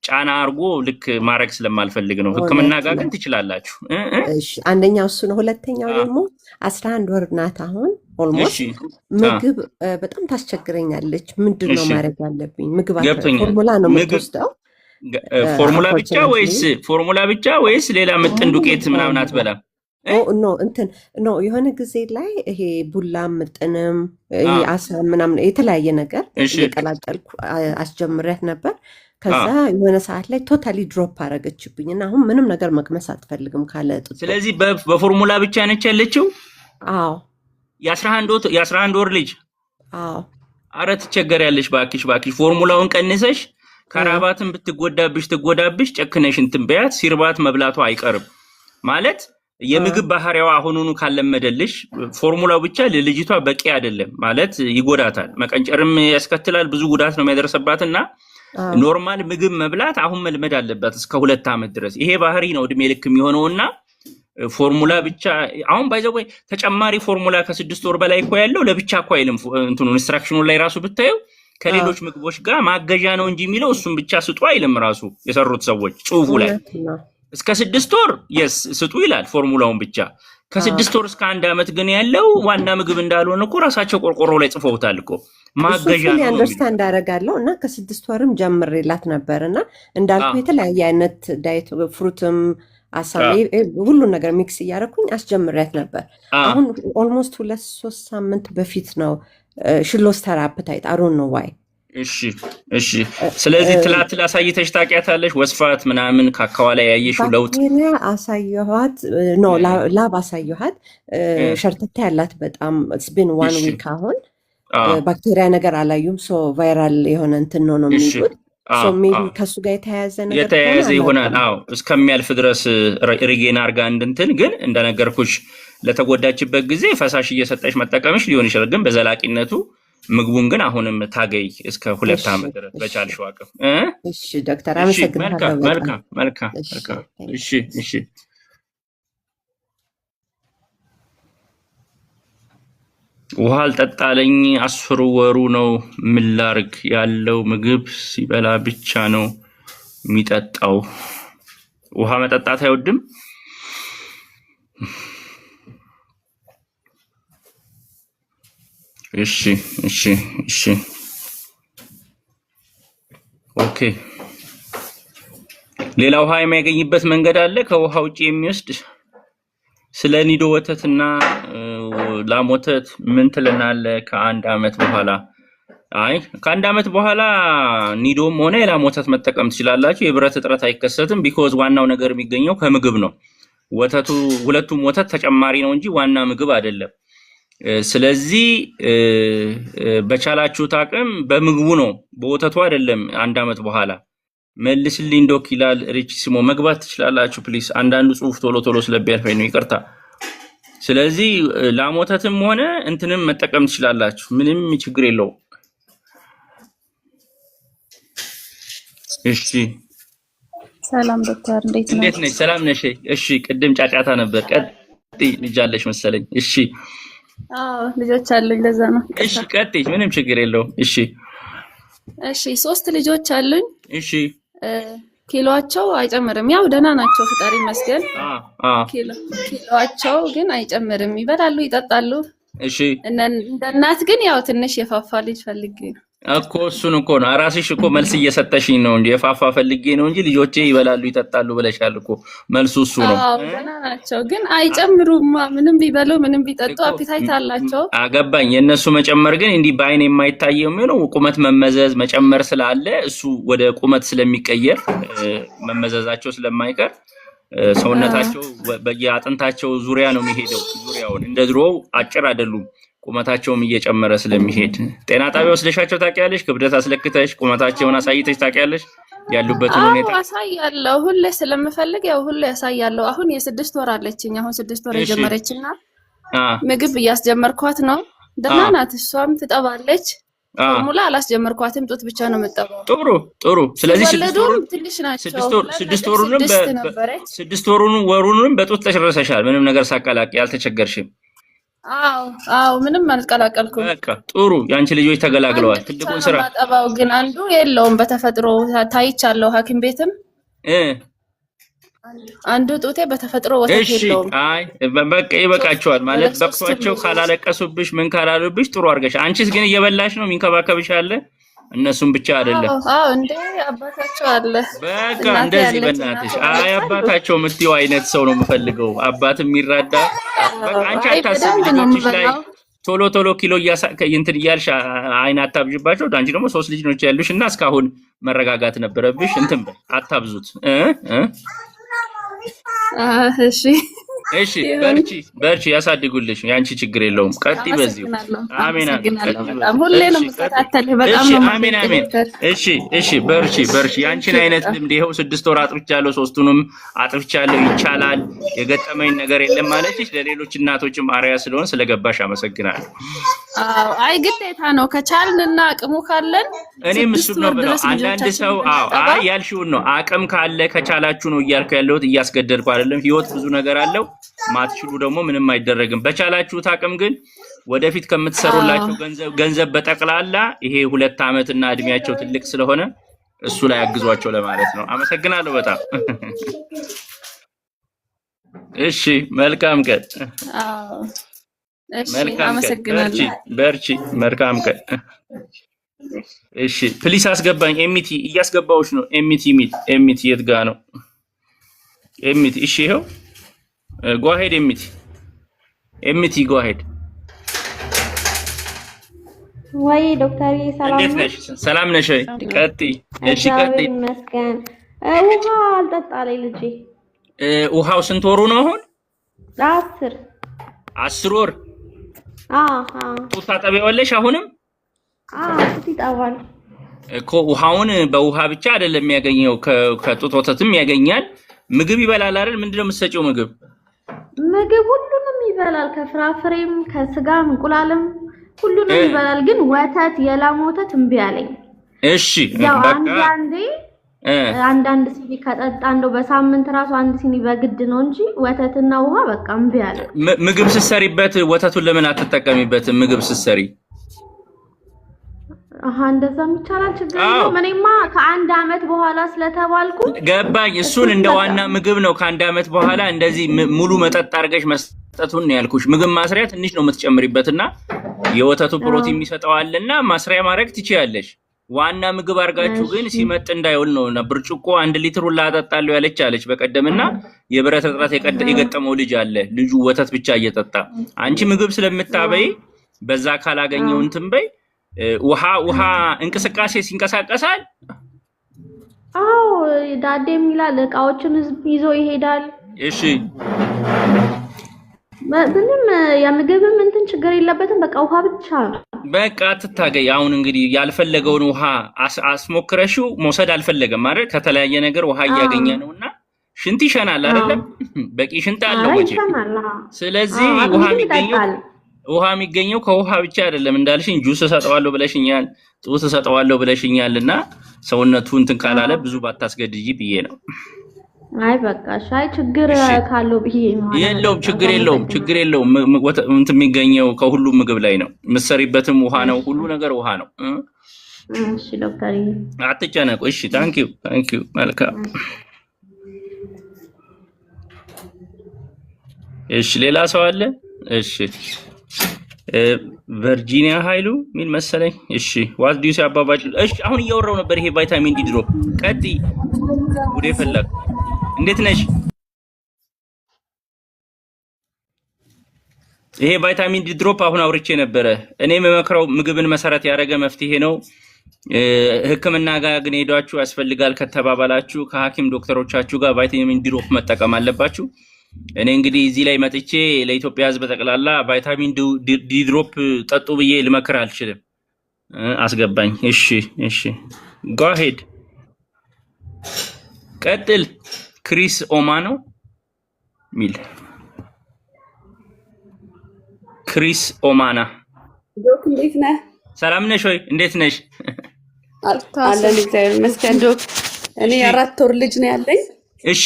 ጫና አርጎ ልክ ማድረግ ስለማልፈልግ ነው። ህክምና ጋር ግን ትችላላችሁ። እሺ አንደኛው እሱ ነው። ሁለተኛው ደግሞ 11 ወር ናት አሁን ኦልሞስት። ምግብ በጣም ታስቸግረኛለች። ምንድነው ማድረግ ያለብኝ? ምግብ ፎርሙላ ነው የምትወስደው? ፎርሙላ ብቻ ወይስ ሌላ ምጥን ዱቄት ምናምን አትበላም? ኖ የሆነ ጊዜ ላይ ይሄ ቡላ ምጥንም አሳ ምናምን የተለያየ ነገር የቀላቀልኩ አስጀምሪያት ነበር። ከዛ የሆነ ሰዓት ላይ ቶታሊ ድሮፕ አረገችብኝ እና አሁን ምንም ነገር መቅመስ አትፈልግም ካለ ጥጡ። ስለዚህ በፎርሙላ ብቻ ነች ያለችው? አዎ። የ11 ወር ልጅ? አዎ። አረ ትቸገሪያለሽ። ባክሽ ፎርሙላውን ቀንሰሽ ከራባትን ብትጎዳብሽ ጨክነሽ እንትን በያት። ሲርባት መብላቷ አይቀርም ማለት የምግብ ባህሪያው አሁኑኑ ካለመደልሽ ፎርሙላው ብቻ ለልጅቷ በቂ አይደለም ማለት ይጎዳታል። መቀንጨርም ያስከትላል። ብዙ ጉዳት ነው የሚያደርሰባትና ኖርማል ምግብ መብላት አሁን መልመድ አለባት እስከ 2 ዓመት ድረስ። ይሄ ባህሪ ነው እድሜ ልክ የሚሆነውና ፎርሙላ ብቻ አሁን ባይዘው ተጨማሪ ፎርሙላ ከ6 ወር በላይ እኮ ያለው ለብቻ እኮ አይልም። እንትኑ ኢንስትራክሽኑ ላይ ራሱ ብታዩ ከሌሎች ምግቦች ጋር ማገዣ ነው እንጂ የሚለው እሱን ብቻ ስጡ አይልም። ራሱ የሰሩት ሰዎች ጽሁፉ ላይ እስከ 6 ወር ስጡ ይላል ፎርሙላውን ብቻ። ከ6 ወር እስከ 1 ዓመት ግን ያለው ዋና ምግብ እንዳልሆነ እኮ ራሳቸው ቆርቆሮ ላይ ጽፈውታል እኮ ማገዣ ነው። አንደርስታንድ አደርጋለሁ እና ከ6 ወርም ጀምሬላት ነበርና እንዳልኩ የተለያየ አይነት ዳይት ፍሩትም አሳሚ ሁሉን ነገር ሚክስ እያደረኩኝ አስጀምሬያት ነበር። አሁን ኦልሞስት 2-3 ሳምንት በፊት ነው ሽሎስተር አፕታይት አሮን ነው ዋይ። እሺ ስለዚህ ትላትል አሳይተሽ ታውቂያታለሽ? ወስፋት ምናምን ካካዋ ላይ ያየሽው ለውጥ? አሳየኋት ነው ላብ አሳየኋት። ሸርተታ ያላት በጣም ስቢን 1 ዊክ አሁን ባክቴሪያ ነገር አላዩም። ሶ ቫይራል የሆነ እንትን ነው የሚሉት። ሜቢ ከሱ ጋር የተያያዘ ነገር የተያያዘ ይሆናል። አዎ እስከሚያልፍ ድረስ ሪጌን አርጋ እንድንትን ግን እንደነገርኩሽ ለተጎዳችበት ጊዜ ፈሳሽ እየሰጠሽ መጠቀምሽ ሊሆን ይችላል። ግን በዘላቂነቱ ምግቡን ግን አሁንም ታገይ እስከ 2 ዓመት ድረስ በቻልሽው አቅም። እሺ ዶክተር አመሰግናለሁ። መልካም። እሺ ውሃ አልጠጣለኝ 10 ወሩ ነው። ምን ላድርግ? ያለው ምግብ ሲበላ ብቻ ነው የሚጠጣው። ውሃ መጠጣት አይወድም። እሺ ኦኬ። ሌላ ውሃ የሚያገኝበት መንገድ አለ ከውሃ ውጪ የሚወስድ? ስለ ኒዶ ወተትና ላም ወተት ምን ትለናለህ? ከ1 ዓመት በኋላ ከ1 ዓመት በኋላ ኒዶም ሆነ የላም ወተት መጠቀም ትችላላችሁ። የብረት እጥረት አይከሰትም። ቢኮዝ ዋናው ነገር የሚገኘው ከምግብ ነው። ወተቱ ሁለቱም ወተት ተጨማሪ ነው እንጂ ዋና ምግብ አይደለም። ስለዚህ በቻላችሁት አቅም በምግቡ ነው በወተቱ አይደለም። 1 ዓመት በኋላ መልስልኝ ዶክ ይላል ሪችሲሞ። መግባት ትችላላችሁ ፕሊስ። አንዳንዱ ጽሁፍ ቶሎ ስለሚያልፈኝ ነው ይቅርታ። ስለዚህ ላም ወተትም ሆነ እንትንም መጠቀም ትችላላችሁ። ምንም ችግር የለውም። እሺ ሰላም ዶክተር እንዴት ነሽ? ሰላም ነሽ? እሺ ቅድም ጫጫታ ነበር። ቀጥይ። ልጅ አለሽ መሰለኝ። እሺ ልጆች አሉኝ ለዛ ነው። እሺ ቀጥይ። ምንም ችግር የለውም። እሺ 3 ልጆች አሉኝ። እሺ ኪሎአቸው አይጨምርም። ያው ደህና ናቸው ፈጣሪ ይመስገን። ኪሎአቸው ግን አይጨምርም። ይበላሉ፣ ይጠጣሉ። እሺ እንደ እናት ግን ያው ትንሽ የፋፋ ልጅ ፈልጌ ነው እኮ። እሱን እኮ ነው አራስሽ እኮ መልስ እየሰጠሽኝ ነው እንጂ የፋፋ ፈልጌ ነው እንጂ ልጆቼ ይበላሉ ይጠጣሉ ብለሻል እኮ። መልሱ እሱ ነው። ደህና ናቸው ግን አይጨምሩም። ምንም ቢበሉ ምንም ቢጠጡ አፒታይት አላቸው። አገባኝ። የነሱ መጨመር ግን እንዲህ በአይን የማይታየው የሚሆነው ቁመት መመዘዝ መጨመር ስላለ እሱ ወደ ቁመት ስለሚቀየር መመዘዛቸው ስለማይቀር ሰውነታቸው በየአጥንታቸው ዙሪያ ነው የሚሄደው። ዙሪያውን እንደ ድሮው አጭር አይደሉም። ቁመታቸውም እየጨመረ ስለሚሄድ ጤና ጣቢያ ወስደሻቸው ታውቂያለሽ? ክብደት አስለክተሽ ቁመታቸውን አሳይተሽ ታውቂያለሽ? ያሉበትን ሁኔታ አሳያለሁ። ሁሌ ስለምፈልግ ያው ሁሌ አሳያለሁ። አሁን የ6 ወር አለችኝ። አሁን 6 ወር የጀመረችና ምግብ እያስጀመርኳት ነው። ደህና ናት። እሷም ትጠባለች። ፎርሙላ አላስጀመርኳትም። ጡት ብቻ ነው የምጠባው። ጥሩ። ስለዚህ 6 ወሩንም በጡት ተጨረሰሻል። ምንም ነገር ሳቀላቂ አልተቸገርሽም። አዎ ምንም አልቀላቀልኩም። በቃ ጥሩ። ያንቺ ልጆች ተገላግለዋል። ትልቁን ስራ ማጠባው ግን አንዱ የለውም በተፈጥሮ ታይቻለሁ ሐኪም ቤትም አንዱ ጡቴ በተፈጥሮ ወተት የለውም። አይ በቃ ይበቃቸዋል ማለት በቅቷቸው ካላለቀሱብሽ ምን ካላሉብሽ ጥሩ አድርገሽ። አንቺስ ግን እየበላሽ ነው የሚንከባከብሽ አለ። እነሱም ብቻ አይደለም። እንዴ አባታቸው አለ። በቃ እንደዚህ በእናትሽ አይ አባታቸው የምትይው አይነት ሰው ነው የምፈልገው። አባትም የሚራዳ በቃ አንቺ አታስቢ። ልጆችሽ ላይ ቶሎ ኪሎ እንትን እያልሽ አይን አታብዥባቸው። አንቺ ደግሞ 3 ልጅ ነው ያሉሽ እና እስካሁን መረጋጋት ነበረብሽ። እንትን አታብዙት። እሺ በርቺ ያሳድጉልሽ። ያንቺ ችግር የለውም። ቀጥይ በዚሁ። አሜን። ሁሌ ነው የምከታተልህ። በጣም ነው አሜን። እሺ በርቺ። ያንቺን አይነት ልምድ ይኸው 6 ወር አጥፍቻለሁ፣ 3ቱንም አጥፍቻለሁ። ይቻላል፣ የገጠመኝ ነገር የለም ማለትሽ ለሌሎች እናቶችም አርአያ ስለሆነ ስለገባሽ አመሰግናለሁ። አይ ግዴታ ነው ከቻልንና አቅሙ ካለን። እኔም እሱ ነው ብለው አንዳንድ ሰው አይ ያልሽውን ነው አቅም ካለ ከቻላችሁ ነው እያልኩ ያለሁት፣ እያስገደድኩ አይደለም። ህይወት ብዙ ነገር አለው። ማትችሉ ደግሞ ምንም አይደረግም። በቻላችሁት አቅም ግን ወደፊት ከምትሰሩላቸው ገንዘብ በጠቅላላ ይሄ 2 ዓመትና እድሜያቸው ትልቅ ስለሆነ እሱ ላይ አግዟቸው ለማለት ነው። አመሰግናለሁ በጣም። እሺ መልካም ቀን። በርቺ። መልካም ቀን። እሺ ፕሊስ አስገባኝ። ኤሚቲ እያስገባዎች ነው። ኤሚቲ የት ጋ ነው ኤሚቲ? እሺ ይኸው go ahead ኤሚቲ go ahead። ወይ ዶክተር ሰላም ነሽ? ቀጥይ። እሺ ቀጥይ። መስገን ውሃ አልጠጣለኝ ልጄ። ውሃው ስንት ወሩ ነው አሁን? 10 ወር። ጡት ታጠቢዋለሽ አሁንም? ጡት ይጠባል። እኮ ውሃውን በውሃ ብቻ አይደለም የሚያገኘው ከጡት ወተትም ያገኛል። ምግብ ይበላል አይደል? ምንድነው የምትሰጪው ምግብ? ምግብ ሁሉንም ይበላል፣ ከፍራፍሬም ከስጋም እንቁላልም ሁሉንም ይበላል። ግን ወተት የላም ወተት እምቢ አለኝ። እሺ ያው አንዳንድ ሲኒ ከጠጣ እንደው በሳምንት ራሱ አንድ ሲኒ በግድ ነው እንጂ ወተትና ውሃ በቃ እምቢ አለ። ምግብ ስትሰሪበት ወተቱን ለምን አትጠቀሚበትም? ምግብ ስትሰሪ እንደዛም ይቻላል፣ ችግር የለውም። እኔማ ከአንድ አመት በኋላ ስለተባልኩ ገባኝ። እሱን እንደ ዋና ምግብ ነው ከአንድ አመት በኋላ እንደዚህ ሙሉ መጠጥ አድርገሽ መስጠቱን ነው ያልኩሽ። ምግብ ማስሪያ ትንሽ ነው የምትጨምሪበትና የወተቱ ፕሮቲን የሚሰጠዋልና ማስሪያ ማድረግ ትችያለሽ። ዋና ምግብ አድርጋችሁ ግን ሲመጥ እንዳይውል ነውና ብርጭቆ 1 ሊትር ሁላ አጠጣለሁ ያለች በቀደምና የብረት እጥረት የገጠመው ልጅ አለ። ልጁ ወተት ብቻ እየጠጣ አንቺ ምግብ ስለምታበይ በዛ ካላገኘው እንትን በይ። ውሃ እንቅስቃሴ ሲንቀሳቀሳል። አዎ ዳዴም ይላል፣ እቃዎችን ይዞ ይሄዳል። እሺ ምንም የምግብም እንትን ችግር የለበትም። በቃ ውሃ ብቻ በቃ ትታገይ። አሁን እንግዲህ ያልፈለገውን ውሃ አስሞክረሽው መውሰድ አልፈለገም አይደል? ከተለያየ ነገር ውሃ እያገኘ ነውና ሽንት ይሸናል አይደለም? በቂ ሽንት አለው ወጪ። ስለዚህ ውሃ የሚገኘው ከውሃ ብቻ አይደለም። እንዳልሽኝ ጁስ ሰጠዋለሁ ብለሽኛል፣ ጡት ሰጠዋለሁ ብለሽኛልና ሰውነቱ እንትን ካላለ ብዙ ባታስገድጂ ብዬ ነው። አይ በቃ ሻይ ችግር ካለው ብዬ ነው። የለውም ችግር የለውም። እንትን የሚገኘው ከሁሉም ምግብ ላይ ነው። የምትሰሪበትም ውሃ ነው። ሁሉ ነገር ውሃ ነው። እሺ ዶክተር አትጨነቁ። እሺ ታንኪዩ መልካም። እሺ ሌላ ሰው አለ? እሺ ቨርጂኒያ ኃይሉ ምን መሰለኝ። እሺ ዋት ዱ ዩ ሴ አባባጭ። እሺ አሁን እያወራው ነበር ይሄ ቫይታሚን ዲ ድሮፕ። ቀጥይ ጉዴ ፈለግ። እንዴት ነሽ? ይሄ ቫይታሚን ዲ ድሮፕ አሁን አውርቼ ነበረ። እኔ የምመክረው ምግብን መሰረት ያደረገ መፍትሄ ነው። ሕክምና ጋር ግን ሄዳችሁ ያስፈልጋል ከተባባላችሁ ከሐኪም ዶክተሮቻችሁ ጋር ቫይታሚን ዲ ድሮፕ መጠቀም አለባችሁ። እኔ እንግዲህ እዚህ ላይ መጥቼ ለኢትዮጵያ ሕዝብ ጠቅላላ ቫይታሚን ዲ ድሮፕ ጠጡ ብዬ ልመክር አልችልም። አስገባኝ። እሺ ጎ አሄድ ቀጥል። ክሪስ ኦማኖ ሚል ክሪስ ኦማና ዶክ እንዴት ነህ? ሰላም ነሽ ወይ? እንዴት ነሽ? አለን እግዚአብሔር ይመስገን ዶክ። እኔ 4 ወር ልጅ ነው ያለኝ። እሺ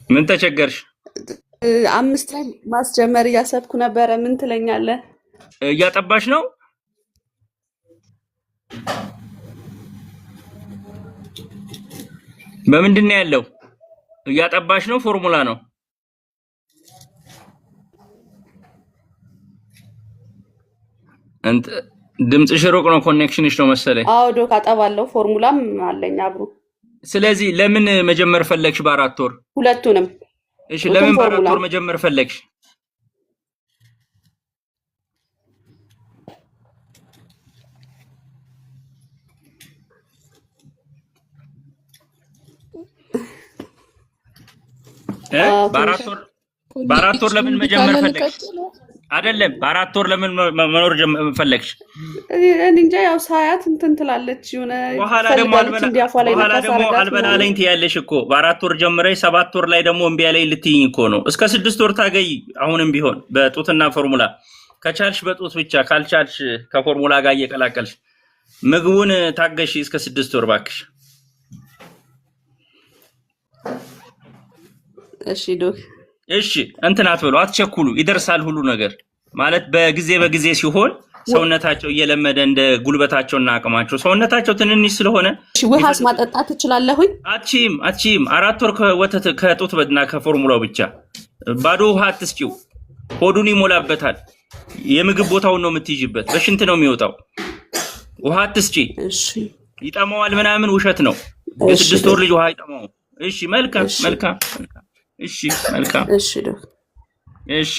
ምን ተቸገርሽ? 5 ላይ ማስጀመር እያሰብኩ ነበረ። ምን ትለኛለህ? እያጠባሽ ነው? በምንድን ነው ያለው? እያጠባሽ ነው? ፎርሙላ ነው? እንት ድምጽሽ ሩቅ ነው፣ ኮኔክሽንሽ ነው መሰለኝ። አዎ ዶክ አጠባለሁ፣ ፎርሙላም አለኝ አብሮ። ስለዚህ ለምን መጀመር ፈለግሽ በ4 ወር? ሁለቱንም። እሺ ለምን በ4 ወር መጀመር ፈለግሽ? በ4 ወር ለምን መጀመር ፈለግሽ? አይደለም በ4 ወር ለምን መኖር ፈለግሽ? እኔ እንጃ ያው ሳያት እንትን ትላለች የሆነ በኋላ ደግሞ አልበላለኝ ትያለሽ እኮ። በ4 ወር ጀምረሽ 7 ወር ላይ ደግሞ እምቢ ያለኝ ልትይኝ እኮ ነው። እስከ 6 ወር ታገይ። አሁንም ቢሆን በጡትና ፎርሙላ ከቻልሽ በጡት ብቻ፣ ካልቻልሽ ከፎርሙላ ጋር እየቀላቀልሽ ምግቡን ታገሺ እስከ 6 ወር ባክሽ። እሺ ዶክ። እሺ እንትን አትበሉ፣ አትቸኩሉ። ይደርሳል ሁሉ ነገር ማለት በጊዜ ሲሆን ሰውነታቸው እየለመደ እንደ ጉልበታቸውና አቅማቸው ሰውነታቸው ትንንሽ ስለሆነ። እሺ ውሃስ ማጠጣት ትችላለህ? አትችይም። 4 ወር ከወተት ከጡት በድና ከፎርሙላው ብቻ ባዶ ውሃ አትስጪው። ሆዱን ይሞላበታል። የምግብ ቦታውን ነው የምትይዥበት። በሽንት ነው የሚወጣው። ውሃ አትስጪ። እሺ ይጠማዋል ምናምን ውሸት ነው። የ6 ወር ልጅ ውሃ ይጠማው። እሺ መልካም። እሺ መልካም። እሺ ዶክ። እሺ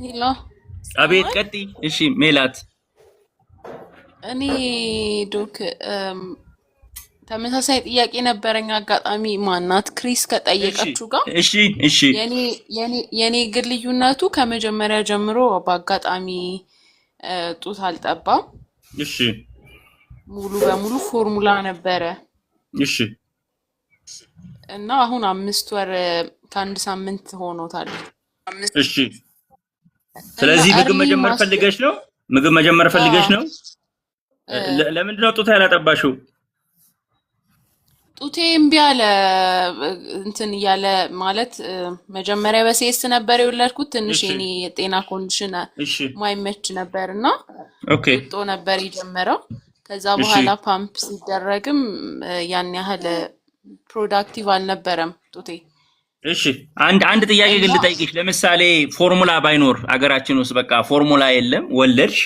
ሄሎ አቤት ቀጥይ። እሺ ሜላት። እኔ ዶክ ተመሳሳይ ጥያቄ ነበረኝ። አጋጣሚ ማናት ክሪስ ከጠየቀችው ጋር እሺ የኔ ግን ልዩነቱ ከመጀመሪያ ጀምሮ በአጋጣሚ ጡት አልጠባም። እሺ ሙሉ በሙሉ ፎርሙላ ነበረ። እሺ እና አሁን 5 ወር ከአንድ ሳምንት ሆኖታል። እሺ ስለዚህ ምግብ መጀመር ፈልገሽ ነው? ምግብ መጀመር ፈልገሽ ነው? ለምንድን ነው ጡት ያላጠባሽው? ጡቴ እምቢ አለ እንትን እያለ ማለት መጀመሪያ በሴስ ነበር የወለድኩት። ትንሽ የኔ የጤና ኮንዲሽን ማይመች ነበርና ጦ ነበር የጀመረው። ከዛ በኋላ ፓምፕ ሲደረግም ያን ያህል ፕሮዳክቲቭ አልነበረም ጡቴ። እሺ አንድ ጥያቄ ግን ልጠይቅሽ። ለምሳሌ ፎርሙላ ባይኖር አገራችን ውስጥ በቃ ፎርሙላ የለም፣ ወለድሽ፣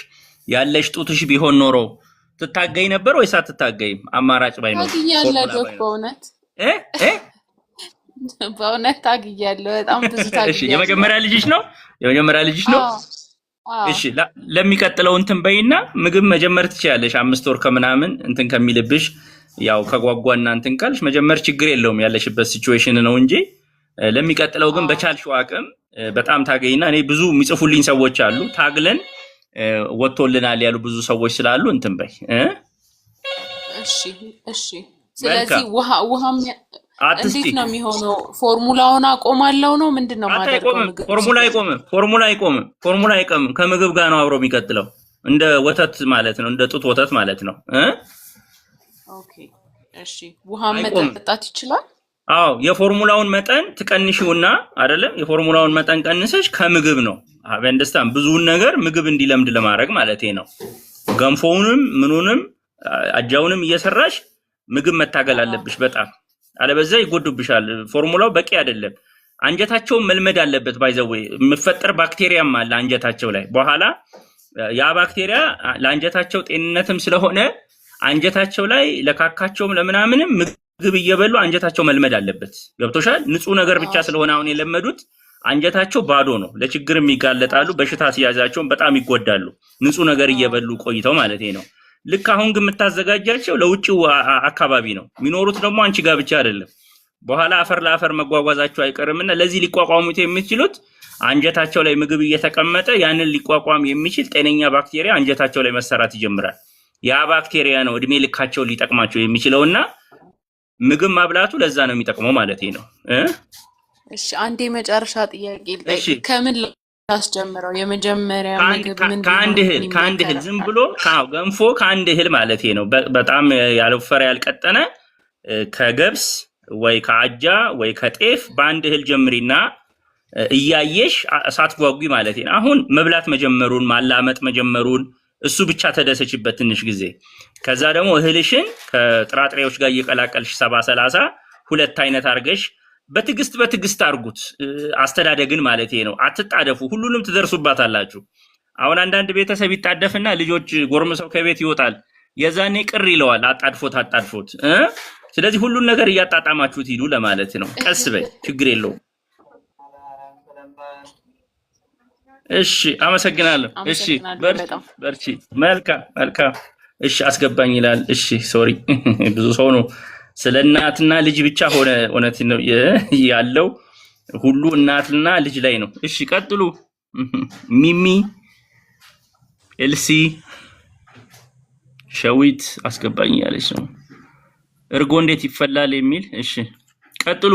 ያለሽ ጡትሽ ቢሆን ኖሮ ትታገይ ነበር ወይስ አትታገይም? አማራጭ ባይኖር ታግያለሁ። በእውነት ታግያለሁ። በጣም ብዙ ታግያለሁ። እሺ የመጀመሪያ ልጅሽ ነው? እሺ ለሚቀጥለው እንትን በይና ምግብ መጀመር ትችያለሽ። 5 ወር ከምናምን እንትን ከሚልብሽ ያው ከጓጓና እንትን ካልሽ መጀመር ችግር የለውም፣ ያለሽበት ሲቹዌሽን ነው እንጂ ለሚቀጥለው ግን በቻልሽው አቅም በጣም ታገይና እኔ ብዙ የሚጽፉልኝ ሰዎች አሉ ታግለን ወጥቶልናል ያሉ ብዙ ሰዎች ስላሉ እንትን በይ። እሺ ስለዚህ ውሃም እንዴት ነው የሚሆነው? ፎርሙላውን አቆማለሁ ነው ምንድነው ማድረግ? ፎርሙላ አይቆምም። ከምግብ ጋር ነው አብሮ የሚቀጥለው። እንደ ወተት ማለት ነው፣ እንደ ጡት ወተት ማለት ነው። ኦኬ እሺ ውሃም መጠጣት ይችላል? አዎ የፎርሙላውን መጠን ትቀንሺውና አይደለም፣ የፎርሙላውን መጠን ቀንሰሽ ከምግብ ነው አበንደስታን ብዙውን ነገር ምግብ እንዲለምድ ለማድረግ ማለት ነው። ገንፎውንም ምኑንም አጃውንም እየሰራሽ ምግብ መታገል አለብሽ በጣም አለበዛ ይጎዱብሻል። ፎርሙላው በቂ አይደለም። አንጀታቸው መልመድ አለበት። ባይዘው የሚፈጠር ባክቴሪያም አለ አንጀታቸው ላይ። በኋላ ያ ባክቴሪያ ለአንጀታቸው ጤንነትም ስለሆነ አንጀታቸው ላይ ለካካቸውም ለምናምንም ምግብ እየበሉ አንጀታቸው መልመድ አለበት። ገብቶሻል? ንጹህ ነገር ብቻ ስለሆነ አሁን የለመዱት አንጀታቸው ባዶ ነው። ለችግርም ይጋለጣሉ፣ በሽታ ሲያዛቸውም በጣም ይጎዳሉ። ንጹህ ነገር እየበሉ ቆይተው ማለት ነው። ልክ አሁን ግን የምታዘጋጃቸው ለውጭው አካባቢ ነው የሚኖሩት። ደግሞ አንቺ ጋር ብቻ አይደለም፣ በኋላ አፈር ለአፈር መጓጓዛቸው አይቀርምና ለዚህ ሊቋቋሙት የሚችሉት አንጀታቸው ላይ ምግብ እየተቀመጠ ያንን ሊቋቋም የሚችል ጤነኛ ባክቴሪያ አንጀታቸው ላይ መሰራት ይጀምራል። ያ ባክቴሪያ ነው እድሜ ልካቸው ሊጠቅማቸው የሚችለውና ምግብ ማብላቱ ለዛ ነው የሚጠቅመው ማለት ነው። እሺ አንዴ መጨረሻ ጥያቄ ልጠይቅ። ከምን ላስጀምረው? የመጀመሪያ ምግብ ምን ከአንድ እህል ዝም ብሎ ገንፎ ከአንድ እህል ማለት ነው። በጣም ያልወፈረ ያልቀጠነ ከገብስ ወይ ከአጃ ወይ ከጤፍ በአንድ እህል ጀምሪና እያየሽ ሳትጓጉ ማለት ነው። አሁን መብላት መጀመሩን ማላመጥ መጀመሩን እሱ ብቻ ተደሰችበት ትንሽ ጊዜ። ከዛ ደግሞ እህልሽን ከጥራጥሬዎች ጋር እየቀላቀልሽ 70-30 ሁለት አይነት አርገሽ በትግስት አርጉት። አስተዳደግን ማለት ነው። አትጣደፉ፣ ሁሉንም ትደርሱባታላችሁ። አሁን አንዳንድ ቤተሰብ ይጣደፍና ልጆች ጎርምሰው ከቤት ይወጣል፣ የዛኔ ቅር ይለዋል። አጣድፎት ስለዚህ ሁሉን ነገር እያጣጣማችሁት ሂዱ ለማለት ነው። ቀስ በይ፣ ችግር የለውም። እሺ አመሰግናለሁ። እሺ በርቺ። መልካም። እሺ አስገባኝ ይላል። እሺ ሶሪ ብዙ ሰው ነው ስለ እናትና ልጅ ብቻ ሆነ እውነት ነው ያለው፣ ሁሉ እናትና ልጅ ላይ ነው። እሺ ቀጥሉ። ሚሚ ኤልሲ ሸዊት አስገባኝ ያለች ነው። እርጎ እንዴት ይፈላል የሚል። እሺ ቀጥሉ።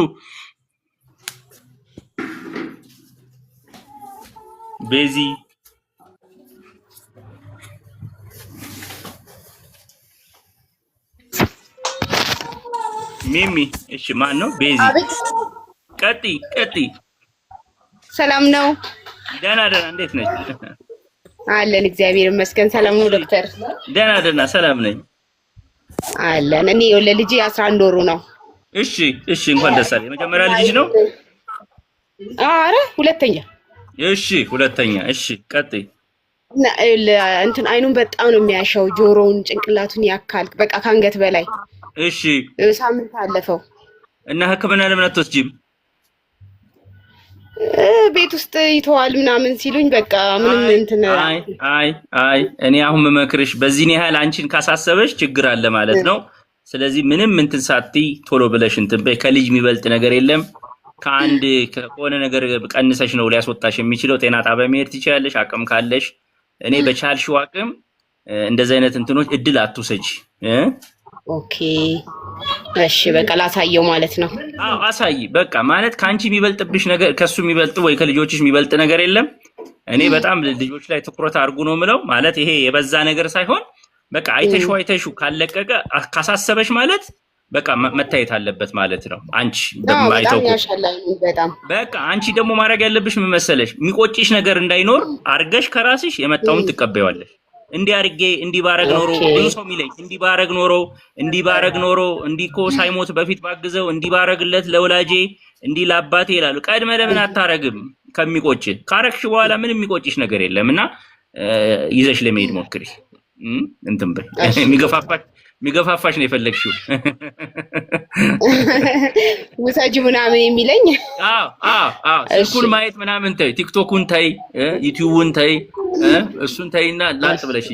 ቤዚ ሚሚ እሺ ማን ነው? ቤዚ ቀጢ ሰላም ነው? ደህና እንዴት ነሽ? አለን እግዚአብሔር ይመስገን። ሰላም ነው ዶክተር? ደህና ሰላም ነኝ አለን። እኔ ለልጄ 11 ወሩ ነው። እሺ እንኳን ደስ አለሽ። የመጀመሪያ ልጅ ነው? አረ ሁለተኛ። እሺ ሁለተኛ። እሺ ቀጢ እንትን አይኑን በጣም ነው የሚያሻው፣ ጆሮውን ጭንቅላቱን ያካል በቃ ካንገት በላይ። እሺ ሳምንት አለፈው እና ሕክምና ለምን አትወስጂም? ቤት ውስጥ ይተዋል ምናምን ሲሉኝ በቃ ምንም እንትን አይ እኔ አሁን መመክርሽ በዚህ ያህል አንቺን ካሳሰበሽ ችግር አለ ማለት ነው። ስለዚህ ምንም እንትን ሳትይ ቶሎ ብለሽ እንትን በይ። ከልጅ የሚበልጥ ነገር የለም። ከአንድ ከሆነ ነገር ቀንሰሽ ነው ሊያስወጣሽ የሚችለው። ጤና ጣቢያ መሄድ ትችያለሽ አቅም ካለሽ። እኔ በቻልሽው አቅም እንደዚህ አይነት እንትኖች እድል አትውሰጂ። ኦኬ እሺ፣ በቃ ላሳየው ማለት ነው። አዎ አሳይ። በቃ ማለት ካንቺ የሚበልጥብሽ ነገር ከሱ የሚበልጥ ወይ ከልጆችሽ የሚበልጥ ነገር የለም። እኔ በጣም ልጆች ላይ ትኩረት አድርጉ ነው የምለው። ማለት ይሄ የበዛ ነገር ሳይሆን በቃ አይተሹ ካለቀቀ ካሳሰበሽ ማለት በቃ መታየት አለበት ማለት ነው። አንቺ በጣም በቃ አንቺ ደግሞ ማድረግ ያለብሽ ምን መሰለሽ? የሚቆጭሽ ነገር እንዳይኖር አርገሽ ከራስሽ የመጣውን ትቀበያለሽ። እንዲህ አርጌ እንዲህ ባረግ ኖሮ ብዙ ሰው የሚለኝ እንዲህ ባረግ ኖሮ እንዲህ እኮ ሳይሞት በፊት ባግዘው እንዲህ ባረግለት ለወላጄ እንዲህ ለአባቴ ይላሉ። ቀድመ ለምን አታረግም? ከሚቆጭ ካረግሽ በኋላ ምንም የሚቆጭሽ ነገር የለምና ይዘሽ ለመሄድ ሞክሪ። እንትን በይ። የሚገፋፋሽ ነው የፈለግሽው። ውሰጂ ምናምን የሚለኝ። አዎ ስልኩን ማየት ምናምን ተይ፣ ቲክቶኩን ተይ፣ ዩቲዩብን ተይ፣ እሱን ተይና ላጥ ብለሽ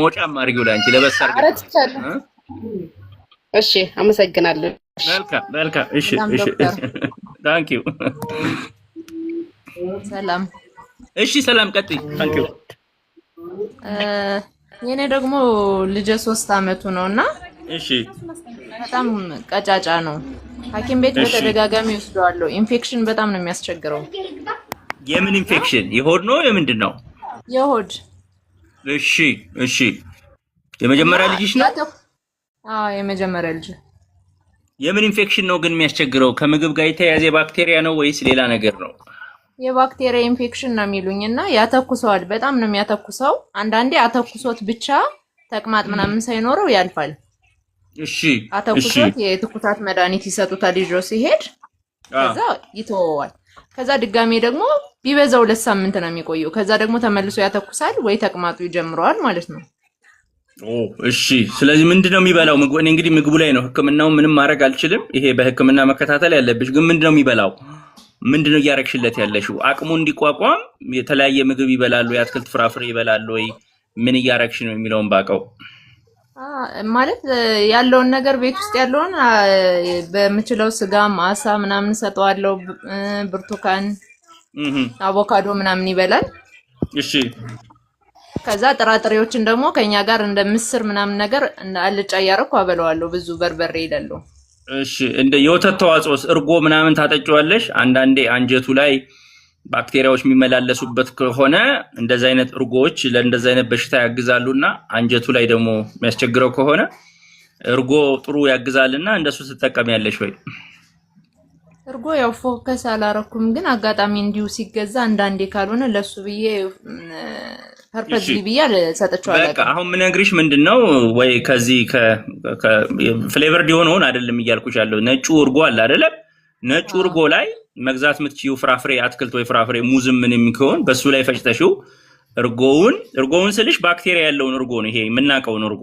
ሞጫም አድርጊው ላንቺ ለበስ አድርጊው። እሺ አመሰግናለሁ። መልካም። እሺ ታንክ ዩ። ሰላም። እሺ ሰላም፣ ቀጥይ። ታንክ ዩ። የኔ ደግሞ ልጅ 3 አመቱ ነውና እሺ በጣም ቀጫጫ ነው። ሐኪም ቤት በተደጋጋሚ ወስደዋለሁ። ኢንፌክሽን በጣም ነው የሚያስቸግረው። የምን ኢንፌክሽን? የሆድ ነው የምንድን ነው? የሆድ። እሺ የመጀመሪያ ልጅሽ ነው? አዎ የመጀመሪያ ልጅ። የምን ኢንፌክሽን ነው ግን የሚያስቸግረው? ከምግብ ጋር የተያያዘ ባክቴሪያ ነው ወይስ ሌላ ነገር ነው? የባክቴሪያ ኢንፌክሽን ነው የሚሉኝና ያተኩሰዋል። በጣም ነው የሚያተኩሰው። አንዳንዴ አተኩሶት ብቻ ተቅማጥ ምናምን ሳይኖረው ያልፋል። እሺ አተኩሶት የትኩሳት መድኃኒት ይሰጡታል ይዞ ሲሄድ፣ ከዛ ይተወዋል። ከዛ ድጋሜ ደግሞ ቢበዛው 2 ሳምንት ነው የሚቆየው። ከዛ ደግሞ ተመልሶ ያተኩሳል ወይ ተቅማጡ ይጀምረዋል ማለት ነው። እሺ ስለዚህ ምንድነው የሚበላው? ምግብ እኔ እንግዲህ ምግቡ ላይ ነው ህክምናው ምንም ማድረግ አልችልም። ይሄ በህክምና መከታተል ያለብሽ። ግን ምንድነው የሚበላው? ምንድነው እያረግሽለት ያለሽው? አቅሙ እንዲቋቋም የተለያየ ምግብ ይበላሉ? የአትክልት ፍራፍሬ ይበላሉ ወይ? ምን እያረግሽ ነው የሚለውን ባቀው ማለት ያለውን ነገር ቤት ውስጥ ያለውን በምችለው ስጋ፣ ማሳ ምናምን ሰጠዋለሁ። ብርቱካን፣ አቮካዶ ምናምን ይበላል። እሺ ከዛ ጥራጥሬዎችን ደግሞ ከኛ ጋር እንደ ምስር ምናምን ነገር አልጫ እያደረኩ አበለዋለሁ። ብዙ በርበሬ ይላሉ። እሺ እንደ የወተት ተዋጽኦስ እርጎ ምናምን ታጠጪዋለሽ? አንዳንዴ አንጀቱ ላይ ባክቴሪያዎች የሚመላለሱበት ከሆነ እንደዛ አይነት እርጎዎች ለእንደዛ አይነት በሽታ ያግዛሉና አንጀቱ ላይ ደግሞ የሚያስቸግረው ከሆነ እርጎ ጥሩ ያግዛልና እንደሱ ትጠቀሚያለሽ ወይ? እርጎ ያው ፎከስ አላረኩም፣ ግን አጋጣሚ እንዲሁ ሲገዛ አንዳንዴ ካልሆነ ለሱ ብዬ ፐርፐዝሊ ብዬ ሰጥቼዋለሁ። በቃ አሁን ምነግርሽ ምንድነው ወይ ከዚህ ፍሌቨርድ የሆነውን አይደለም እያልኩሽ ያለው ነጩ እርጎ አለ አይደለ? ነጩ እርጎ ላይ መግዛት የምትችይው ፍራፍሬ አትክልት ወይ ፍራፍሬ ሙዝም ምንም ከሆነ በሱ ላይ ፈጭተሽው እርጎውን ስልሽ ባክቴሪያ ያለውን እርጎ ነው። ይሄ የምናውቀውን እርጎ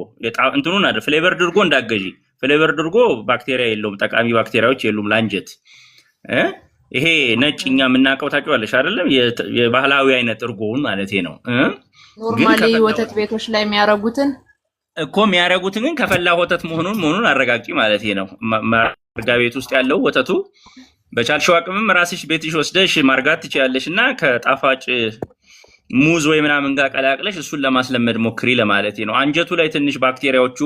እንትኑን አይደል? ፍሌቨርድ እርጎ እንዳገዢ። ፍሌቨርድ እርጎ ባክቴሪያ የለውም፣ ጠቃሚ ባክቴሪያዎች የሉም ላንጀት። ይሄ ነጭኛ የምናውቀው ታውቂዋለሽ አይደለም? የባህላዊ አይነት እርጎውን ማለት ነው። ኖርማሊ ወተት ቤቶች ላይ የሚያረጉትን ግን ከፈላ ወተት መሆኑን አረጋግጪ ማለት ነው። ማርጋ ቤት ውስጥ ያለው ወተቱ በቻልሽው አቅምም ራስሽ ቤትሽ ወስደሽ ማርጋት ትችያለሽና ከጣፋጭ ሙዝ ወይ ምናምን ጋር ቀላቅለሽ እሱን ለማስለመድ ሞክሪ ለማለት ነው። አንጀቱ ላይ ትንሽ ባክቴሪያዎቹ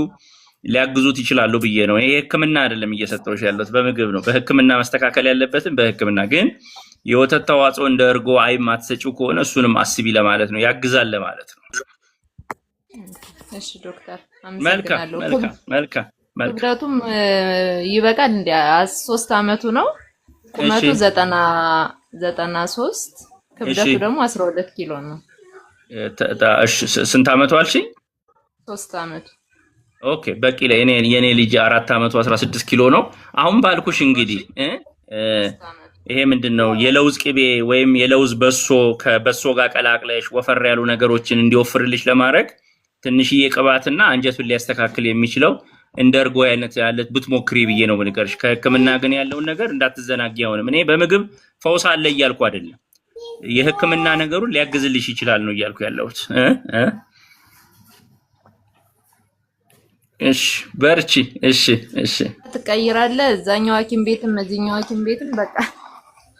ሊያግዙት ይችላሉ ብዬ ነው። ይሄ ህክምና አይደለም እየሰጠሁሽ ያለሁት በምግብ ነው። በህክምና መስተካከል ያለበትን በህክምና ግን የወተት ተዋጽኦ እንደ እርጎ አይብ ማትሰጪው ከሆነ እሱንም አስቢ ለማለት ነው። ያግዛል ለማለት ነው። እሺ ዶክተር መልካም። ክብደቱም ይበቃል እንዴ? 3 አመቱ ነው። ቁመቱ 93፣ ክብደቱ ደግሞ 12 ኪሎ ነው። እሺ ስንት አመቱ አልሽኝ? 3 አመቱ። ኦኬ በቂ ላይ የኔ ልጅ 4 አመቱ 16 ኪሎ ነው። አሁን ባልኩሽ እንግዲህ ይሄ ምንድነው የለውዝ ቅቤ ወይም የለውዝ በሶ ከበሶ ጋር ቀላቅለሽ ወፈር ያሉ ነገሮችን እንዲወፍርልሽ ለማድረግ ትንሽዬ ቅባትና አንጀቱን ሊያስተካክል የሚችለው እንደ እርጎ አይነት ያለት ብትሞክሪ ብዬ ነው የምንገርሽ። ከህክምና ግን ያለውን ነገር እንዳትዘናጊ። አሁንም እኔ በምግብ ፈውስ አለ እያልኩ አይደለም፣ የህክምና ነገሩን ሊያግዝልሽ ይችላል ነው እያልኩ ያለሁት። እሺ በርቺ። እሺ ትቀይራለህ። እዛኛው ሐኪም ቤትም እዚህኛው ሐኪም ቤትም በቃ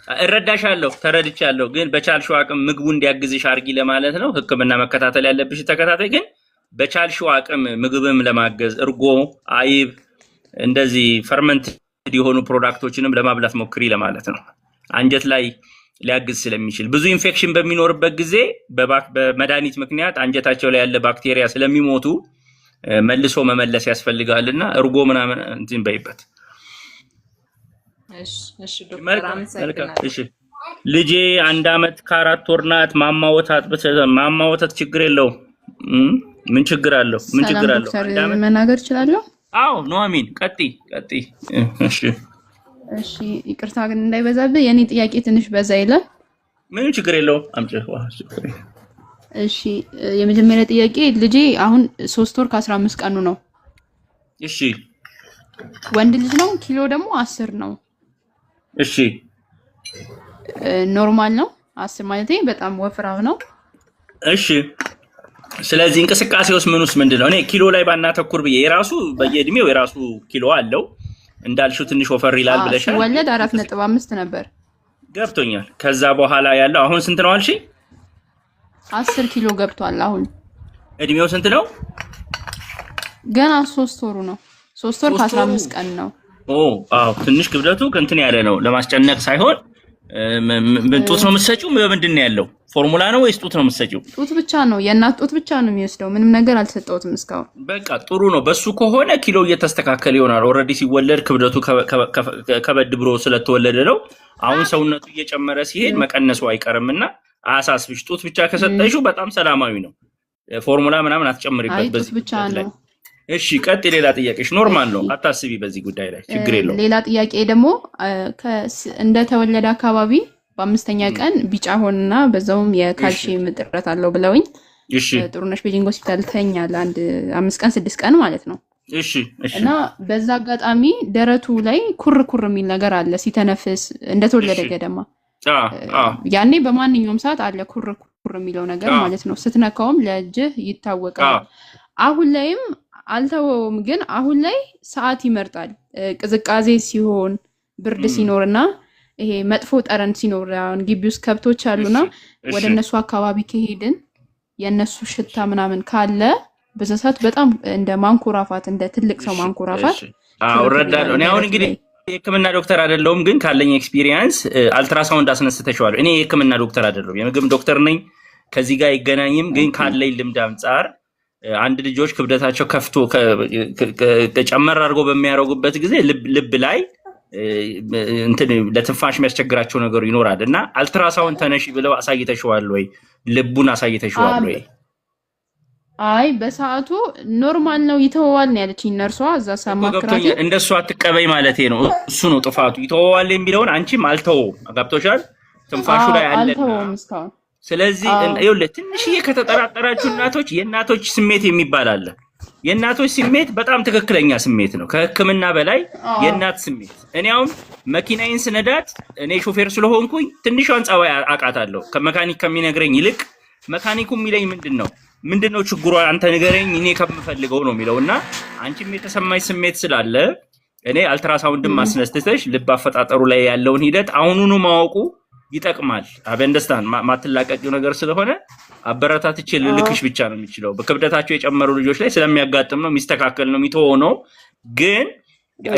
እረዳሻለሁ፣ ተረድቻለሁ። ግን በቻልሽው አቅም ምግቡ እንዲያግዝሽ አርጊ ለማለት ነው። ሕክምና መከታተል ያለብሽ ተከታታይ፣ ግን በቻልሽው አቅም ምግብም ለማገዝ እርጎ፣ አይብ እንደዚህ ፈርመንት የሆኑ ፕሮዳክቶችንም ለማብላት ሞክሪ ለማለት ነው። አንጀት ላይ ሊያግዝ ስለሚችል ብዙ ኢንፌክሽን በሚኖርበት ጊዜ በመድኃኒት ምክንያት አንጀታቸው ላይ ያለ ባክቴሪያ ስለሚሞቱ መልሶ መመለስ ያስፈልጋልና እርጎ ምናምን እንትን በይበት። እሺ ዶክተር አመሰግናለሁ። እሺ ልጄ 1 ዓመት ከ4 ወር ናት። ማማ ወተት ችግር የለውም። ምን ችግር አለው? ዶክተር መናገር እችላለሁ? አዎ ኑሐሚን ቀጥይ። እሺ ይቅርታ ግን እንዳይበዛብህ የኔ ጥያቄ ትንሽ በዛ ይላል። ምን ችግር የለውም አምጪ። እሺ የመጀመሪያ ጥያቄ ልጄ አሁን 3 ወር ከ15 ቀኑ ነው። እሺ ወንድ ልጅ ነው። ኪሎ ደግሞ 10 ነው። እሺ ኖርማል ነው 10 ማለት በጣም ወፍራም ነው። እሺ ስለዚህ እንቅስቃሴውስ ምንድነው? እኔ ኪሎ ላይ ባናተኩር ብዬ የራሱ በየእድሜው የራሱ ኪሎ አለው እንዳልሽው ትንሽ ወፈር ይላል ብለሻል። ወለድ 4.5 ነበር። ገብቶኛል። ከዛ በኋላ ያለው አሁን ስንት ነው አልሽ? 10 ኪሎ ገብቷል። አሁን እድሜው ስንት ነው? ገና 3 ወሩ ነው። 3 ወር ከ15 ቀን ነው። አዎ ትንሽ ክብደቱ እንትን ያለ ነው። ለማስጨነቅ ሳይሆን ጡት ነው የምትሰጪው? ምንድን ነው ያለው? ፎርሙላ ነው ወይስ ጡት ነው የምትሰጪው? ጡት ብቻ ነው። የእናት ጡት ብቻ ነው የሚወስደው። ምንም ነገር አልሰጠውትም እስካሁን። በቃ ጥሩ ነው። በሱ ከሆነ ኪሎ እየተስተካከለ ይሆናል። ኦልሬዲ ሲወለድ ክብደቱ ከበድ ብሎ ስለተወለደ ነው። አሁን ሰውነቱ እየጨመረ ሲሄድ መቀነሱ አይቀርምና አያሳስብሽ። ጡት ብቻ ከሰጠሽው በጣም ሰላማዊ ነው። ፎርሙላ ምናምን አትጨምሪበት። በዚህ ብቻ ነው። እሺ ቀጥ ሌላ ጥያቄሽ ኖርማል ነው። አታስቢ በዚህ ጉዳይ ላይ ችግር የለውም። ሌላ ጥያቄ ደግሞ እንደተወለደ አካባቢ በ5ኛ ቀን ቢጫ ሆነና በዛውም የካልሲየም እጥረት አለው ብለውኝ ጥሩነሽ ቤጂንግ ሆስፒታል ተኛል 5 ቀን 6 ቀን ማለት ነው። እና በዛ አጋጣሚ ደረቱ ላይ ኩር የሚል ነገር አለ ሲተነፍስ እንደተወለደ ገደማ። ያኔ በማንኛውም ሰዓት አለ ኩር የሚለው ነገር ማለት ነው። ስትነካውም ለእጅህ ይታወቃል። አሁን ላይም አልተወውም፣ ግን አሁን ላይ ሰዓት ይመርጣል። ቅዝቃዜ ሲሆን፣ ብርድ ሲኖርና ይሄ መጥፎ ጠረን ሲኖር፣ አሁን ግቢ ውስጥ ከብቶች አሉና ወደ እነሱ አካባቢ ከሄድን የነሱ ሽታ ምናምን ካለ በዛ ሰዓት በጣም እንደ ማንኮራፋት እንደ ትልቅ ሰው ማንኮራፋት እረዳለሁ። እኔ አሁን እንግዲህ የህክምና ዶክተር አይደለሁም፣ ግን ካለኝ ኤክስፒሪየንስ አልትራሳውንድ አስነስተሽዋለሁ። እኔ የህክምና ዶክተር አይደለሁም፣ የምግብ ዶክተር ነኝ። ከዚህ ጋር አይገናኝም። ግን ካለኝ ልምድ አንጻር አንድ ልጆች ክብደታቸው ከፍቶ ጨመር አድርገው በሚያደርጉበት ጊዜ ልብ ላይ እንትን ለትንፋሽ የሚያስቸግራቸው ነገር ይኖራል እና አልትራሳውንድ ተነሺ ብለው አሳይተሽዋል ወይ? ልቡን አሳይተሽዋል ወይ? አይ በሰዓቱ ኖርማል ነው ይተወዋል ነው ያለችኝ ነርሷ። እዛ ሳማክራት እንደሱ አትቀበይ ማለቴ ነው። እሱ ነው ጥፋቱ። ይተወዋል የሚለውን አንቺም አልተወውም። ገብቶሻል? ትንፋሹ ላይ አለ። አልተወውም እስካሁን። ስለዚህ ይኸውልህ ትንሽዬ ከተጠራጠራችሁ እናቶች የእናቶች ስሜት የሚባል አለ። የእናቶች ስሜት በጣም ትክክለኛ ስሜት ነው፣ ከህክምና በላይ የእናት ስሜት። እኔ አሁን መኪናዬን ስነዳት እኔ ሾፌር ስለሆንኩኝ ትንሿን ጸባይ አውቃታለሁ ከመካኒክ ከሚነግረኝ ይልቅ መካኒኩ የሚለኝ ምንድነው ችግሯ አንተ ንገረኝ እኔ ከምፈልገው ነው የሚለው እና አንቺም የተሰማኝ ስሜት ስላለ እኔ አልትራሳውንድም ማስነስተሽ ልብ አፈጣጠሩ ላይ ያለውን ሂደት አሁኑኑ ማወቁ ይጠቅማል። አበንደስታን ማትላቀቂው ነገር ስለሆነ አበረታትቼ ልልክሽ ብቻ ነው የሚችለው። በክብደታቸው የጨመሩ ልጆች ላይ ስለሚያጋጥም ነው፣ የሚስተካከል ነው፣ የሚተወው ነው። ግን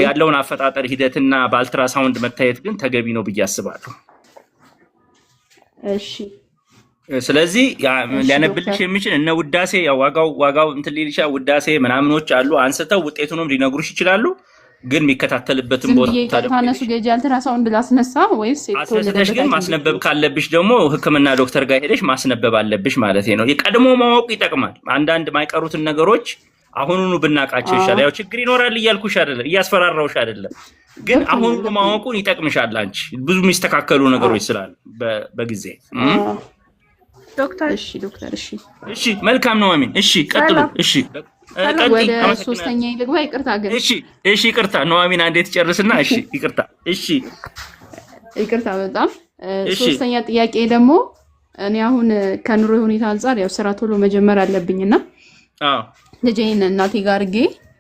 ያለውን አፈጣጠር ሂደትና በአልትራሳውንድ መታየት ግን ተገቢ ነው ብዬ አስባለሁ። እሺ ስለዚህ ሊያነብልሽ የሚችል እነ ውዳሴ ዋጋው እንትን ሊልሻ ውዳሴ ምናምኖች አሉ አንስተው ውጤቱንም ሊነግሩሽ ይችላሉ። ግን የሚከታተልበትን ቦታ ታነሱ ገጂ አልትራሳውንድ ላስነሳ ወይስ አስነስተሽ ግን ማስነበብ ካለብሽ ደግሞ ህክምና ዶክተር ጋር ሄደሽ ማስነበብ አለብሽ ማለት ነው። የቀድሞ ማወቅ ይጠቅማል። አንዳንድ ማይቀሩትን ነገሮች አሁኑኑ ብናቃቸው ይሻላል። ያው ችግር ይኖራል እያልኩሽ አይደለም፣ እያስፈራራውሽ አይደለም። ግን አሁኑኑ ማወቁን ይጠቅምሻል። አንቺ ብዙ የሚስተካከሉ ነገሮች ስላሉ በጊዜ ዶክተር። እሺ መልካም ነው አሚን። እሺ ቀጥሉ። እሺ ወደ ሶስተኛ ይልግባ። ይቅርታ ግን እሺ ይቅርታ ኑሐሚን አንዴ ትጨርስና እሺ ይቅርታ በጣም ሶስተኛ ጥያቄ ደግሞ እኔ አሁን ከኑሮ ሁኔታ አንፃር ያው ስራ ቶሎ መጀመር አለብኝና ልጄን እናቴ ጋር አድርጌ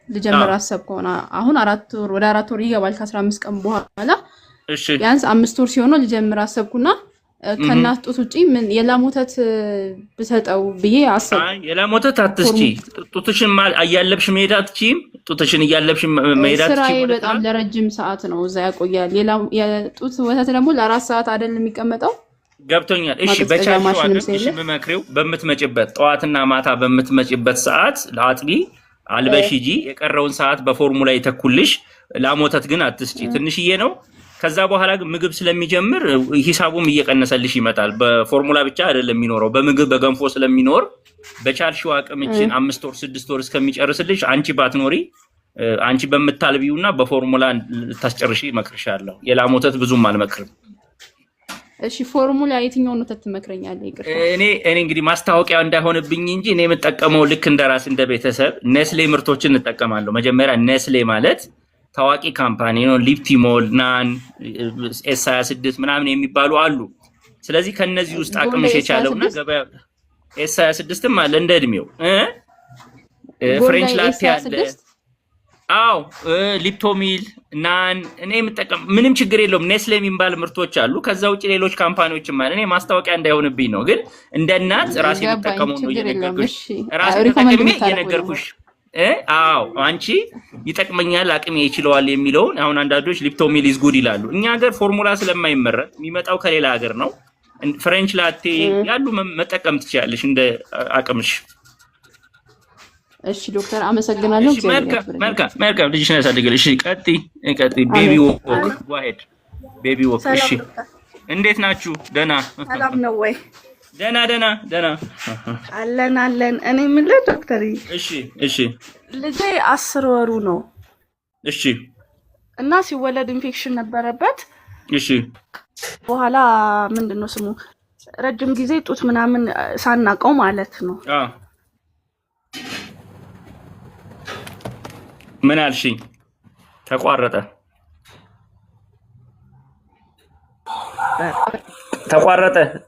ልጀምር አሰብኩና አሁን 4 ወር ወደ 4 ወር ይገባል ከ15 ቀን በኋላ እሺ ቢያንስ 5 ወር ሲሆነው ልጀምር አሰብኩና ከእናት ጡት ውጪ ምን የላም ወተት ብሰጠው ብዬ አሰብኩ። አይ የላም ወተት አትስጪ። ጡትሽን እያለብሽ መሄድ አትችይም። ጡትሽን እያለብሽ መሄድ አትችይም። ስራዬ በጣም ለረጅም ሰዓት ነው እዛ ያቆያል። የጡት ወተት ደግሞ ለ4 ሰዓት አይደል የሚቀመጠው? ገብቶኛል። እሺ በቻልሽው አቅም እሺ በመክሬው በምትመጭበት ጠዋትና ማታ በምትመጭበት ሰዓት ለአጥቢ አልበሽ ሂጂ። የቀረውን ሰዓት በፎርሙላ ይተኩልሽ። ላም ወተት ግን አትስጪ፣ ትንሽዬ ነው። ከዛ በኋላ ግን ምግብ ስለሚጀምር ሂሳቡም እየቀነሰልሽ ይመጣል። በፎርሙላ ብቻ አይደለም የሚኖረው፣ በምግብ በገንፎ ስለሚኖር በቻልሽው አቅም እቺን 5 ወር 6 ወር እስከሚጨርስልሽ አንቺ ባትኖሪ አንቺ በመታልቢውና በፎርሙላ ልታስጨርሺ እመክርሻለሁ። የላም ወተት ብዙም አልመክርም። እሺ ፎርሙላ የትኛውን ወተት ትመክረኛለህ? ይቅርታ እኔ እንግዲህ ማስታወቂያ እንዳይሆንብኝ እንጂ እኔ የምጠቀመው ልክ እንደራስ እንደ ቤተሰብ ኔስሌ ምርቶችን እንጠቀማለሁ። መጀመሪያ ኔስሌ ማለት ታዋቂ ካምፓኒ ነው። ሊፕቲሞል፣ ናን፣ ኤስ26 ምናምን የሚባሉ አሉ። ስለዚህ ከነዚህ ውስጥ አቅምሽ የቻለውና ገበያ ኤስ26ም አለ እንደ እድሜው ፍሬንች ላቴ አለ። አው ሊፕቶሚል፣ ናን እኔ የምጠቀም ምንም ችግር የለውም። ኔስሌ የሚባል ምርቶች አሉ። ከዛ ውጪ ሌሎች ካምፓኒዎችም አለ። እኔ ማስታወቂያ እንዳይሆንብኝ ነው። ግን እንደ እናት ራሴ የምጠቀመው ነው እየነገርኩሽ። ራሴ ተጠቅሜ እየነገርኩሽ አዎ አንቺ ይጠቅመኛል አቅሜ ይችላል የሚለውን። አሁን አንዳንዶች ሊፕቶሚል ኢዝ ጉድ ይላሉ። እኛ ሀገር ፎርሙላ ስለማይመረጥ የሚመጣው ከሌላ ሀገር ነው። ፍሬንች ላቴ ያሉ መጠቀም ትችላለሽ እንደ አቅምሽ። እሺ ዶክተር አመሰግናለሁ። መልካም ልጅሽን ያሳድግልሽ። እሺ ቀጥይ። ቤቢ ዎክ ዋሄድ ቤቢ ዎክ። እሺ እንዴት ናችሁ? ደህና ሰላም ነው ወይ? ደህና አለን። እኔ የምልህ ዶክተር እሺ ልጄ 10 ወሩ ነው። እሺ እና ሲወለድ ኢንፌክሽን ነበረበት። እሺ በኋላ ምንድነው ስሙ ረጅም ጊዜ ጡት ምናምን ሳናቀው ማለት ነው። ምን አልሽኝ? ተቋረጠ።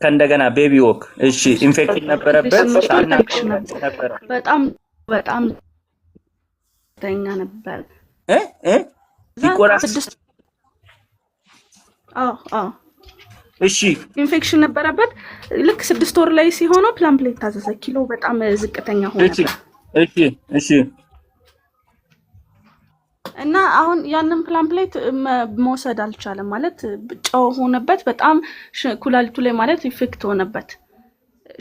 ከእንደገና ቤቢ ዎክ። እሺ ኢንፌክሽን ነበረበት። በጣም ተኛ ነበር ይቆራስ። እሺ ኢንፌክሽን ነበረበት። ልክ 6 ወር ላይ ሲሆነው ፕላምፕሌት ታዘዘ። ኪሎ በጣም ዝቅተኛ ሆነ። እሺ እና አሁን ያንን ፕላምፕሌት መውሰድ አልቻለም ማለት ጨው ሆነበት። በጣም ኩላሊቱ ላይ ማለት ኢፌክት ሆነበት።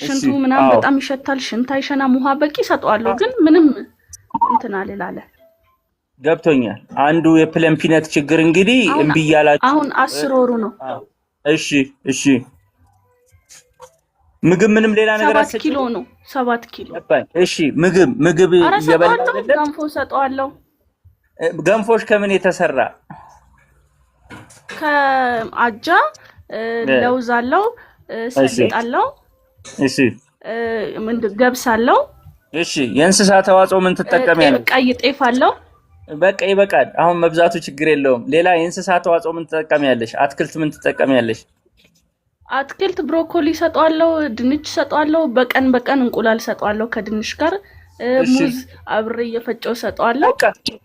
ሽንቱ ምናምን በጣም ይሸታል። ሽንት አይሸናም። ውሃ በቂ ሰጠዋለሁ ግን ምንም እንትን አለ። ገብቶኛል። አንዱ የፕለምፒነት ችግር እንግዲህ እምቢ ያላችሁ አሁን 10 ወሩ ነው። እሺ ምግብ ምንም ሌላ ነገር 7 ኪሎ ነው። 7 ኪሎ። እሺ ምግብ እየበላሁ ገንፎ ሰጠዋለሁ። ገንፎሽ ከምን የተሰራ? ከአጃ ለውዝ አለው፣ ሰሊጥ አለው፣ ገብስ አለው። እሺ የእንስሳ ተዋጽኦ ምን ትጠቀሚያለሽ? ቀይ ጤፍ አለው። በቃ ይበቃል። አሁን መብዛቱ ችግር የለውም። ሌላ የእንስሳ ተዋጽኦ ምን ትጠቀሚያለሽ? አትክልት ምን ትጠቀሚያለሽ? አትክልት ብሮኮሊ ሰጠዋለሁ፣ ድንች ሰጠዋለሁ። በቀን እንቁላል ሰጠዋለሁ ከድንች ጋር። ሙዝ አብሬ እየፈጨው ሰጠዋለሁ።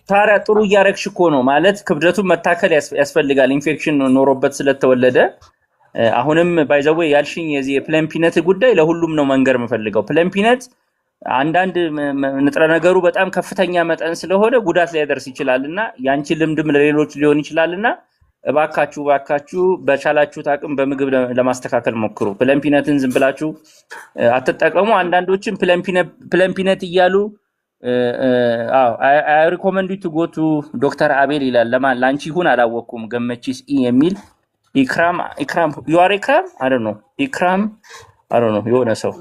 ታዲያ ጥሩ እያረግሽ እኮ ነው ማለት። ክብደቱን መታከል ያስፈልጋል ኢንፌክሽን ኖሮበት ስለተወለደ። አሁንም ባይዘዌ ያልሽኝ የዚህ የፕለምፒነት ጉዳይ ለሁሉም ነው መንገር የምፈልገው። ፕለምፒነት አንዳንድ ንጥረ ነገሩ በጣም ከፍተኛ መጠን ስለሆነ ጉዳት ሊያደርስ ይችላልና ያንቺ ልምድም ለሌሎች ሊሆን ይችላልና እባካችሁ በቻላችሁት አቅም በምግብ ለማስተካከል ሞክሩ። ፕለምፒነትን ዝም ብላችሁ አትጠቀሙ። አንዳንዶችም ፕለምፒነት እያሉ አይ ሪኮመንድ ዩ ቱ ጎ ቱ ዶክተር አቤል ይላል። ለማን ላንቺ ይሁን አላወኩም። ገመቺስ የሚል ኢክራም ዩ አር ኢክራም ኢክራም የሆነ ሰው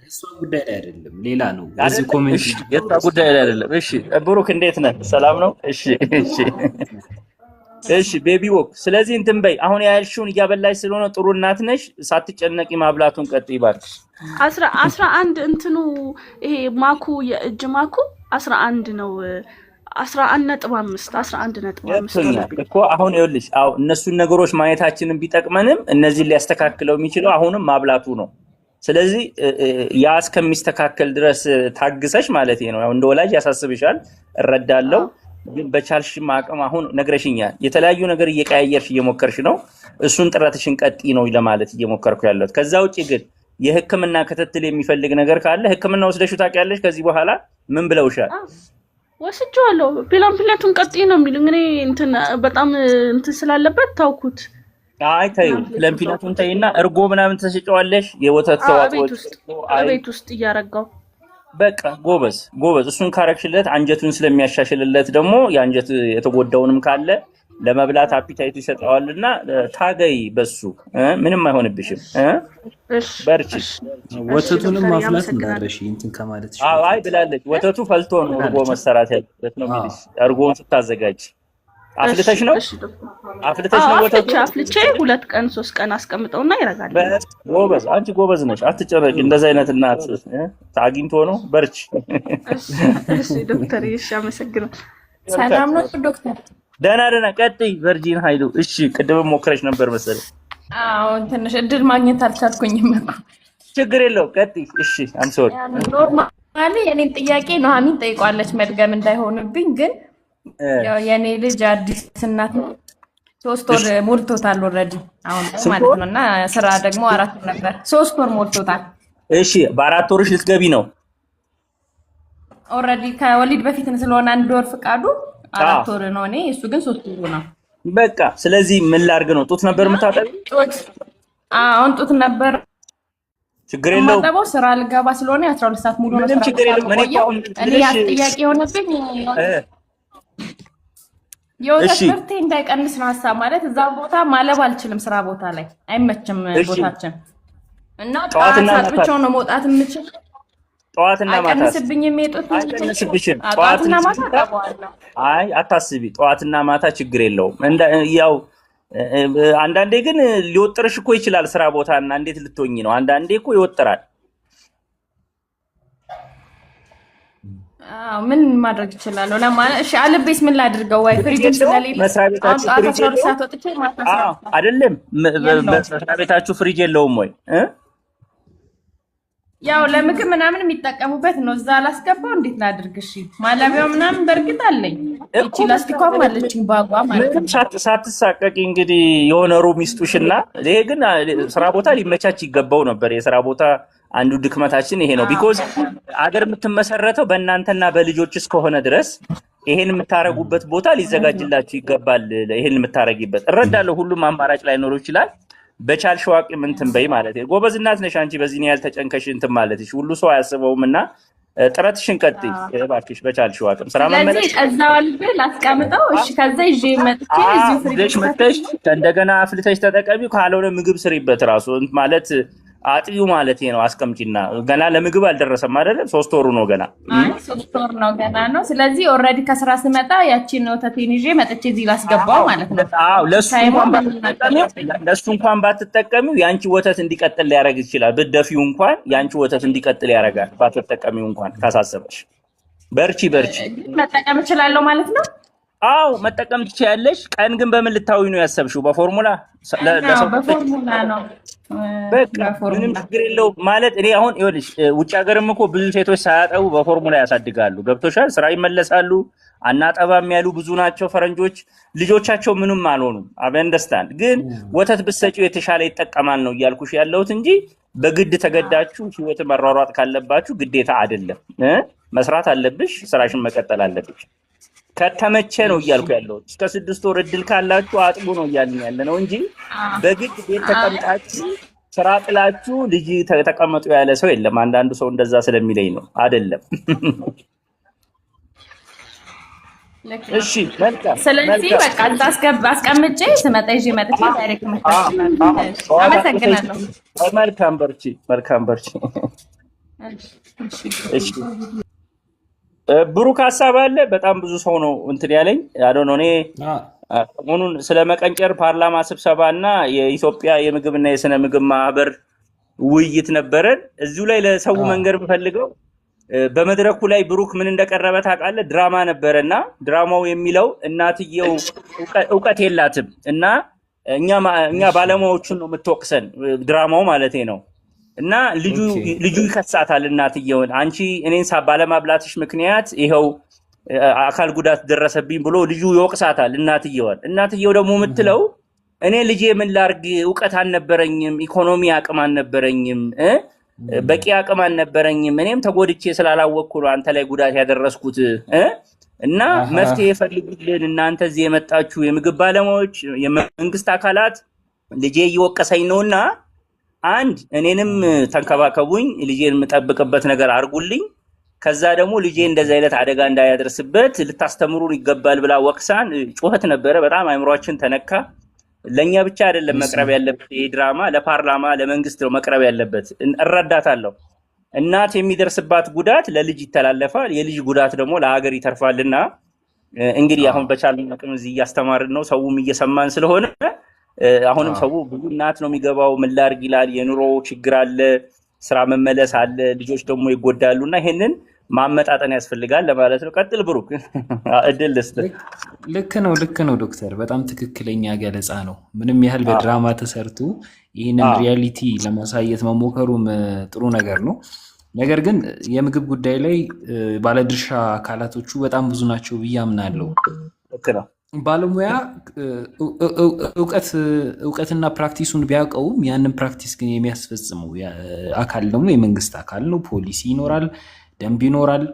እሷ ጉዳይ ላይ አይደለም ሌላ ነው። እዚህ ኮሜንት የታ ጉዳይ ላይ አይደለም። እሺ ብሩክ እንዴት ነህ? ሰላም ነው? እሺ ቤቢ ዎክ። ስለዚህ እንትን በይ። አሁን ያልሽውን እያበላሽ ስለሆነ ጥሩ እናት ነሽ። ሳትጨነቂ ማብላቱን ቀጥይ እባክሽ። 11 እንትኑ ይሄ ማኩ የእጅ ማኩ 11 ነው። 11.5 እኮ አሁን ይኸውልሽ። እነሱን ነገሮች ማየታችንን ቢጠቅመንም እነዚህን ሊያስተካክለው የሚችለው አሁንም ማብላቱ ነው። ስለዚህ ያ እስከሚስተካከል ድረስ ታግሰሽ ማለት ነው። ያው እንደ ወላጅ ያሳስብሻል፣ እረዳለሁ። ግን በቻልሽ ማቀም አሁን ነግረሽኛል። የተለያዩ ነገር እየቀያየርሽ እየሞከርሽ ነው። እሱን ጥረትሽን ቀጥይ ነው ለማለት እየሞከርኩ ያለሁት። ከዛ ውጪ ግን የህክምና ክትትል የሚፈልግ ነገር ካለ ህክምና ወስደሽው ታውቂያለሽ? ከዚህ በኋላ ምን ብለውሻል? ወስጄዋለሁ። ፕላምፕሌቱን ቀጥይ ነው የሚሉኝ። እኔ እንትን በጣም እንትን ስላለበት ታውኩት። አይ ተይው፣ ፕላምፕሌቱን ተይና እርጎ ምናምን ተሰጨዋለሽ። የወተት ተዋጽኦች ቤት ውስጥ እያረጋው በቃ ጎበዝ ጎበዝ። እሱን ካረክሽለት አንጀቱን ስለሚያሻሽልለት ደግሞ የአንጀት የተጎዳውንም ካለ ለመብላት አፒታይቱ ይሰጠዋልና ታገይ በሱ ምንም አይሆንብሽም። በርቺ። ወተቱንም ማፍላት እንዳረሽ እንትን ከማለት አይ ብላለች። ወተቱ ፈልቶ ነው እርጎ መሰራት ያለበት ነው የሚልሽ። እርጎን ስታዘጋጅ አፍልተሽ ነው ወተቱ? አፍልቼ 2 ቀን 3 ቀን አስቀምጠውና ይረጋል። ጎበዝ፣ አንቺ ጎበዝ ነሽ። አትጨነቂ። እንደዛ አይነት እናት ታግኝቶ ነው። በርቺ። እሺ ዶክተር፣ እሺ አመሰግናለሁ። ሰላም ነው ዶክተር? ደህና ቀጥይ ቨርጂን ኃይሉ። እሺ ቅድም ሞክረሽ ነበር መሰለኝ። አዎ ትንሽ እድል ማግኘት አልቻልኩኝም እኮ። ችግር የለው ቀጥይ። እሺ አም ሶሪ። ኖርማሊ የኔን ጥያቄ ኑሐሚን ጠይቋለች መድገም እንዳይሆንብኝ። ግን ያው የኔ ልጅ አዲስ እናት ነው። 3 ወር ሞልቶታል ኦልሬዲ አሁን ማለት ነው። እና ስራ ደግሞ 4 ወር ነበር። 3 ወር ሞልቶታል። እሺ በ4 ወርሽ ልትገቢ ነው ኦልሬዲ። ከወሊድ በፊት ስለሆነ 1 ወር ፍቃዱ 4 ወር ነው። እኔ እሱ ግን 3 ወር ነው። በቃ ስለዚህ ምን ላድርግ ነው? ጡት ነበር የምታጠቢ? አሁን ጡት ነበር። ችግር የለውም። ማጠባው ስራ ልገባ ስለሆነ 12 ሰዓት ሙሉ ነው። ምንም ችግር የለውም። እኔ ጥያቄ የሆነብኝ የወተት ምርቴ እንዳይቀንስ ነው ሀሳብ። ማለት እዛ ቦታ ማለብ አልችልም፣ ስራ ቦታ ላይ አይመችም ቦታችን እና ጠዋት ብቻው ነው መውጣት የምችል። ጠዋትና ማታ አይቀንስብኝም። የጡት አይቀንስብሽም። ጠዋትና ማታ አጠባዋለሁ። አይ አታስቢ፣ ጠዋትና ማታ ችግር የለውም። ያው አንዳንዴ ግን ሊወጥርሽ እኮ ይችላል ስራ ቦታና እንዴት ልትሆኚ ነው? አንዳንዴ እኮ ይወጥራል። ምን ማድረግ እችላለሁ? ለማለት እሺ፣ አልቤስ ምን ላድርገው? ወይ ፍሪጅ ስለሌለ አይደለም መስሪያ ቤታችሁ ፍሪጅ የለውም ወይ? ያው ለምግብ ምናምን የሚጠቀሙበት ነው። እዛ አላስገባው እንዴት ላድርግ? እሺ ማለቢያው ምናምን በእርግጥ አለኝ። እቺ ላስቲኳም አለችኝ ባጓ ማለት ነው። ሳትሳቀቂ እንግዲህ የሆነ ሩም ይስጡሽና፣ ይሄ ግን ስራ ቦታ ሊመቻች ይገባው ነበር። የስራ ቦታ አንዱ ድክመታችን ይሄ ነው። ቢኮዝ አገር የምትመሰረተው በእናንተና በልጆች እስከሆነ ድረስ ይሄን የምታረጉበት ቦታ ሊዘጋጅላችሁ ይገባል። ይሄን የምታረጊበት እረዳለሁ። ሁሉም አማራጭ ላይኖረው ይችላል። በቻልሽው አቅም እንትን በይ ማለት ነው። ጎበዝ እናት ነሽ አንቺ። በዚህ ነው ያልተጨንቀሽ እንትን ማለትሽ ሁሉ ሰው አያስበውምና ጥረትሽን ቀጥይ እባክሽ በቻልሽው አቅም። ስራ መመለስ እዛው አልብል አስቀምጠው። እሺ ከዛ ይዤ መጥቼ እዚሁ ፍሪጅ መጥተሽ እንደገና አፍልተሽ ተጠቀሚው። ካልሆነ ምግብ ስሪበት ራሱ ማለት አጥቢው ማለት ነው። አስቀምጪና ገና ለምግብ አልደረሰም አይደል? 3 ወሩ ነው ገና። አይ 3 ወር ነው ገና ነው። ስለዚህ ኦልሬዲ ከስራ ስመጣ ያቺን ወተቴን ይዤ መጥቼ እዚህ ላስገባው ማለት ነው። አዎ ለሱ እንኳን ባትጠቀሚው ያንቺ ወተት እንዲቀጥል ሊያደርግ ይችላል። ብትደፊው እንኳን ያንቺ ወተት እንዲቀጥል ያደርጋል። ባትጠቀሚው እንኳን ካሳሰበሽ። በርቺ መጠቀም እችላለሁ ማለት ነው። አዎ መጠቀም ትችያለሽ። ቀን ግን በምን ልታውይ ነው ያሰብሽው? በፎርሙላ በፎርሙላ ነው። በቃ ምንም ችግር የለው ማለት እኔ አሁን ይኸውልሽ፣ ውጭ ሀገርም እኮ ብዙ ሴቶች ሳያጠቡ በፎርሙላ ያሳድጋሉ። ገብቶሻል? ስራ ይመለሳሉ። አናጠባም ያሉ ብዙ ናቸው ፈረንጆች። ልጆቻቸው ምንም አልሆኑም። አበንደስታንድ ግን ወተት ብትሰጪው የተሻለ ይጠቀማል ነው እያልኩሽ ያለሁት እንጂ በግድ ተገዳችሁ ህይወት መሯሯጥ ካለባችሁ ግዴታ አይደለም። መስራት አለብሽ፣ ስራሽን መቀጠል አለብሽ። ከተመቸ ነው እያልኩ ያለው። እስከ 6 ወር እድል ካላችሁ አጥቡ ነው እያልን ያለ ነው እንጂ በግድ ቤት ተቀምጣችሁ ስራ ጥላችሁ ልጅ ተቀመጡ ያለ ሰው የለም። አንዳንዱ ሰው እንደዛ ስለሚለኝ ነው። አይደለም። እሺ መልካም። ስለዚህ በቃ አስቀምጬ ስመጣ ይዤ መጥቼ ዳይሬክት አመሰግናለሁ። መልካም በርቺ። እሺ ብሩክ ሀሳብ አለ። በጣም ብዙ ሰው ነው እንትን ያለኝ አዶን እኔ ሰሞኑን ስለ መቀንጨር ፓርላማ ስብሰባ እና የኢትዮጵያ የምግብና የስነ ምግብ ማህበር ውይይት ነበረን። እዚሁ ላይ ለሰው መንገር የምፈልገው በመድረኩ ላይ ብሩክ ምን እንደቀረበ ታውቃለህ? ድራማ ነበረና ድራማው የሚለው እናትየው እውቀት የላትም እና እኛ ባለሙያዎችን ነው የምትወቅሰን። ድራማው ማለት ነው እና ልጁ ይከሳታል እናትየውን አንቺ እኔን ባለማብላትሽ ምክንያት ይሄው አካል ጉዳት ደረሰብኝ ብሎ ልጁ ይወቅሳታል እናትየውን። እናትየው ደግሞ የምትለው እኔ ልጄ ምን ላርግ ዕውቀት አልነበረኝም፣ ኢኮኖሚ አቅም አልነበረኝም፣ በቂ አቅም አልነበረኝም፣ እኔም ተጎድቼ ስላላወቅኩ ነው አንተ ላይ ጉዳት ያደረስኩት እና መፍትሄ ፈልጉልን እናንተ እዚህ የመጣችሁ የምግብ ባለሙያዎች የመንግስት አካላት ልጄ እየወቀሰኝ ነውና አንድ እኔንም ተንከባከቡኝ፣ ልጄን የምጠብቅበት ነገር አርጉልኝ፣ ከዛ ደግሞ ልጄ እንደዚህ አይነት አደጋ እንዳያደርስበት ልታስተምሩን ይገባል ብላ ወቅሳን ጩኸት ነበረ። በጣም አይምሯችን ተነካ። ለኛ ብቻ አይደለም መቅረብ ያለበት ይሄ ድራማ፣ ለፓርላማ ለመንግስት ነው መቅረብ ያለበት። እረዳታለሁ። እናት የሚደርስባት ጉዳት ለልጅ ይተላለፋል፣ የልጅ ጉዳት ደግሞ ለሀገር ይተርፋልና እንግዲህ አሁን በቻልን አቅም እዚህ እያስተማርን ነው፣ ሰውም እየሰማን ስለሆነ አሁንም ሰው ብዙ እናት ነው የሚገባው፣ ምን ላድርግ ይላል፣ የኑሮ ችግር አለ፣ ስራ መመለስ አለ፣ ልጆች ደግሞ ይጎዳሉና ይሄንን ማመጣጠን ያስፈልጋል ለማለት ነው። ቀጥል ብሩክ፣ እድል ልስጥህ። ልክ ነው ዶክተር፣ በጣም ትክክለኛ ገለጻ ነው። ምንም ያህል በድራማ ተሰርቶ ይህንን ሪያሊቲ ለማሳየት መሞከሩም ጥሩ ነገር ነው። ነገር ግን የምግብ ጉዳይ ላይ ባለድርሻ አካላቶቹ በጣም ብዙ ናቸው ብዬ አምናለሁ። ልክ ነው። ባለሙያ እውቀትና ፕራክቲሱን ቢያውቀውም ያንን ፕራክቲስ ግን የሚያስፈጽመው አካል ደግሞ የመንግስት አካል ነው። ፖሊሲ ይኖራል፣ ደንብ ይኖራል፣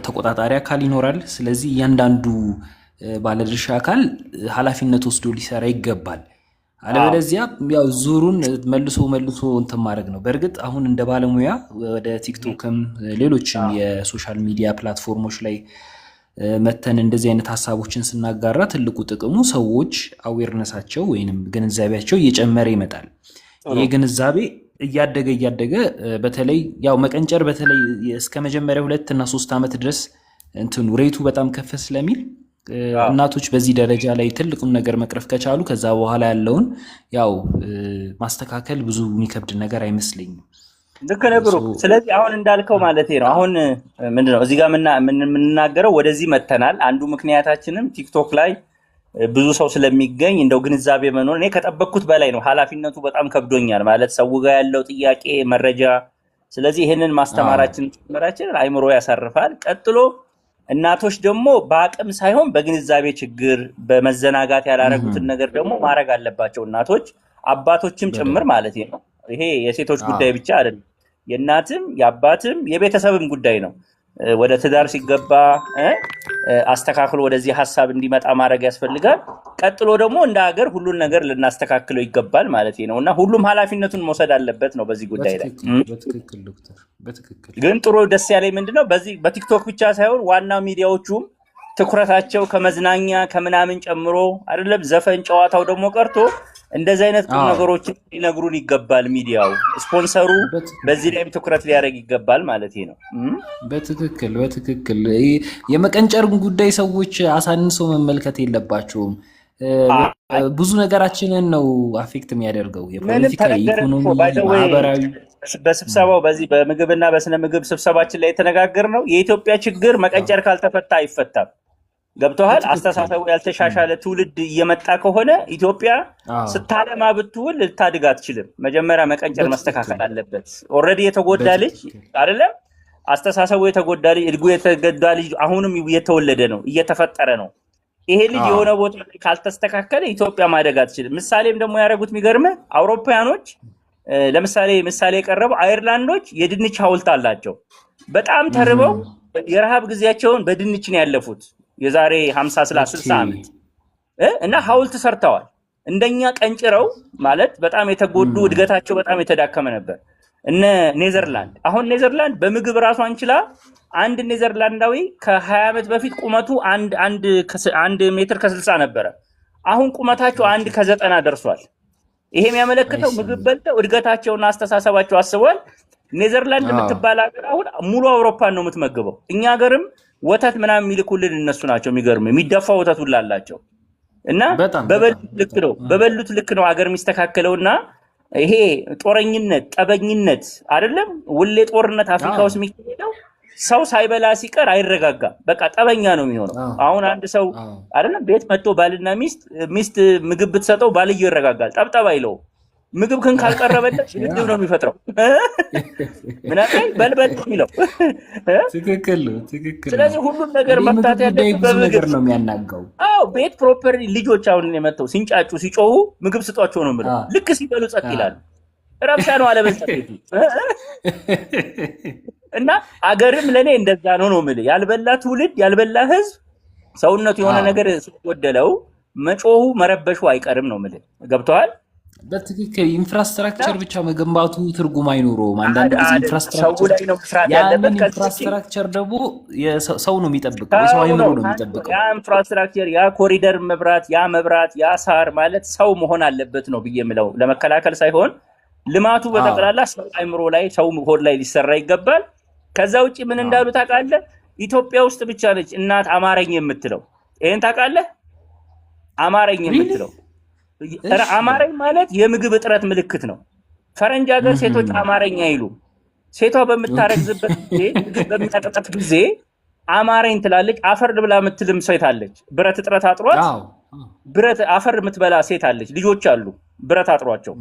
ተቆጣጣሪ አካል ይኖራል። ስለዚህ እያንዳንዱ ባለድርሻ አካል ኃላፊነት ወስዶ ሊሰራ ይገባል። አለበለዚያ ያው ዙሩን መልሶ እንትን ማድረግ ነው። በእርግጥ አሁን እንደ ባለሙያ ወደ ቲክቶክም ሌሎችም የሶሻል ሚዲያ ፕላትፎርሞች ላይ መተን እንደዚህ አይነት ሀሳቦችን ስናጋራ ትልቁ ጥቅሙ ሰዎች አዌርነሳቸው ወይንም ግንዛቤያቸው እየጨመረ ይመጣል። ይሄ ግንዛቤ እያደገ በተለይ ያው መቀንጨር በተለይ እስከ መጀመሪያ 2 እና 3 ዓመት ድረስ እንትኑ ሬቱ በጣም ከፍ ስለሚል እናቶች በዚህ ደረጃ ላይ ትልቁን ነገር መቅረፍ ከቻሉ ከዛ በኋላ ያለውን ያው ማስተካከል ብዙ የሚከብድ ነገር አይመስለኝም። ልክ ነህ ብሩክ። ስለዚህ አሁን እንዳልከው ማለት ነው። አሁን ምንድነው እዚህ ጋር የምንናገረው ወደዚህ መተናል። አንዱ ምክንያታችንም ቲክቶክ ላይ ብዙ ሰው ስለሚገኝ እንደው ግንዛቤ መኖር እኔ ከጠበቅኩት በላይ ነው። ኃላፊነቱ በጣም ከብዶኛል ማለት ሰው ጋር ያለው ጥያቄ መረጃ። ስለዚህ ይሄንን ማስተማራችን ጭምራችን አይምሮ ያሳርፋል። ቀጥሎ እናቶች ደግሞ በአቅም ሳይሆን በግንዛቤ ችግር በመዘናጋት ያላረጉትን ነገር ደግሞ ማድረግ አለባቸው እናቶች አባቶችም ጭምር ማለት ነው። ይሄ የሴቶች ጉዳይ ብቻ አይደለም፣ የእናትም የአባትም የቤተሰብም ጉዳይ ነው። ወደ ትዳር ሲገባ አስተካክሎ ወደዚህ ሀሳብ እንዲመጣ ማድረግ ያስፈልጋል። ቀጥሎ ደግሞ እንደ ሀገር ሁሉን ነገር ልናስተካክለው ይገባል ማለት ነው እና ሁሉም ኃላፊነቱን መውሰድ አለበት ነው በዚህ ጉዳይ ላይ። ግን ጥሩ ደስ ያለኝ ምንድነው በዚህ በቲክቶክ ብቻ ሳይሆን ዋና ሚዲያዎቹም ትኩረታቸው ከመዝናኛ ከምናምን ጨምሮ አይደለም ዘፈን ጨዋታው ደግሞ ቀርቶ እንደዚህ አይነት ቁም ነገሮችን ሊነግሩን ይገባል። ሚዲያው ስፖንሰሩ በዚህ ላይም ትኩረት ሊያደርግ ይገባል ማለት ነው። በትክክል የመቀንጨርን ጉዳይ ሰዎች አሳንሶ መመልከት የለባቸውም። ብዙ ነገራችንን ነው አፌክት የሚያደርገው የፖለቲካ፣ ኢኮኖሚ፣ ማህበራዊ። በስብሰባው በዚህ በምግብና በስነ ምግብ ስብሰባችን ላይ የተነጋገርነው የኢትዮጵያ ችግር መቀንጨር ካልተፈታ አይፈታም። ገብቶሃል? አስተሳሰቡ ያልተሻሻለ ትውልድ እየመጣ ከሆነ ኢትዮጵያ ስታለማ ብትውል ልታድግ አትችልም። መጀመሪያ መቀንጨር መስተካከል አለበት። ኦልሬዲ የተጎዳ ልጅ አይደለም አስተሳሰቡ የተጎዳ ልጅ እድጉ የተጎዳ ልጅ አሁንም እየተወለደ ነው እየተፈጠረ ነው። ይሄ ልጅ የሆነ ቦታ ካልተስተካከለ ኢትዮጵያ ማደግ አትችልም። ምሳሌም ደግሞ ያደረጉት የሚገርምህ አውሮፓውያኖች ለምሳሌ የቀረበው አየርላንዶች የድንች ሐውልት አላቸው። በጣም ተርበው የረሃብ ጊዜያቸውን በድንች ነው ያለፉት የዛሬ 50-60 ዓመት እና ሐውልት ሰርተዋል። እንደኛ ቀንጭረው ማለት በጣም የተጎዱ እድገታቸው በጣም የተዳከመ ነበር። እነ ኔዘርላንድ አሁን ኔዘርላንድ በምግብ ራሷን ችላ አንድ ኔዘርላንዳዊ ከ20 ዓመት በፊት ቁመቱ 1 ሜትር ከ60 ነበረ። አሁን ቁመታቸው 1 ከ90 ደርሷል። ይሄ የሚያመለክተው ምግብ በልተው እድገታቸውና አስተሳሰባቸው አስበዋል። ኔዘርላንድ የምትባል ሀገር አሁን ሙሉ አውሮፓን ነው የምትመግበው። እኛ ሀገርም ወተት ምናምን የሚልኩልን እነሱ ናቸው። የሚገርም የሚደፋ ወተት ሁሉ አላቸው እና በበሉት ልክ ነው ሀገር የሚስተካከለውና ይሄ ጦረኝነት ጠበኝነት አይደለም። ውሌ ጦርነት አፍሪካ ውስጥ የሚካሄደው ሰው ሳይበላ ሲቀር አይረጋጋም። በቃ ጠበኛ ነው የሚሆነው። አሁን አንድ ሰው አይደለም ቤት መጥቶ ባልና ሚስት ምግብ ብትሰጠው ባልየው ይረጋጋል። ጠብጠብ አይለውም። ምግብ ግን ካልቀረበለት ድብድብ ነው የሚፈጥረው። ምናምን በልበል የሚለው ትክክል ነው። ስለዚህ ሁሉም ነገር መፍታት ያለበት በምግብ ነው የሚያናጋው። አዎ ቤት ፕሮፐርሊ ልጆች አሁን የመተው ሲንጫጩ ሲጮሁ ምግብ ስጧቸው ነው የምለው። ልክ ሲበሉ ጸጥ ይላሉ። ረብሻ ነው አለበለዚያ ቤቱ እና አገርም ለኔ እንደዛ ነው የምልህ። ያልበላ ትውልድ ያልበላ ህዝብ ሰውነቱ የሆነ ነገር ሲጎደለው መጮሁ መረበሹ አይቀርም ነው የምልህ። ገብቶሃል? በትክክል ኢንፍራስትራክቸር ብቻ መገንባቱ ትርጉም አይኖረውም። አንዳንድ ጊዜ ኢንፍራስትራክቸር ደግሞ ሰው ነው የሚጠብቀው፣ የሰው አይምሮ ነው የሚጠብቀው። ያ ኢንፍራስትራክቸር ያ ኮሪደር መብራት ያ ሳር ማለት ሰው መሆን አለበት ነው ብዬ የምለው። ለመከላከል ሳይሆን ልማቱ በጠቅላላ ሰው አይምሮ ላይ ሰው ሆድ ላይ ሊሰራ ይገባል። ከዛ ውጪ ምን እንዳሉ ታውቃለህ? ኢትዮጵያ ውስጥ ብቻ ነች እናት አማረኝ የምትለው። ይሄን ታውቃለህ? አማረኝ የምትለው አማረኝ ማለት የምግብ እጥረት ምልክት ነው። ፈረንጅ ሀገር ሴቶች አማረኝ አይሉ። ሴቷ በምታረግዝበት ጊዜ ምግብ በሚያጠጣት ጊዜ አማረኝ ትላለች። አፈር ብላ የምትልም ሴት አለች። ብረት እጥረት አጥሯት ብረት አፈር የምትበላ ሴት አለች። ልጆች አሉ ብረት አጥሯቸው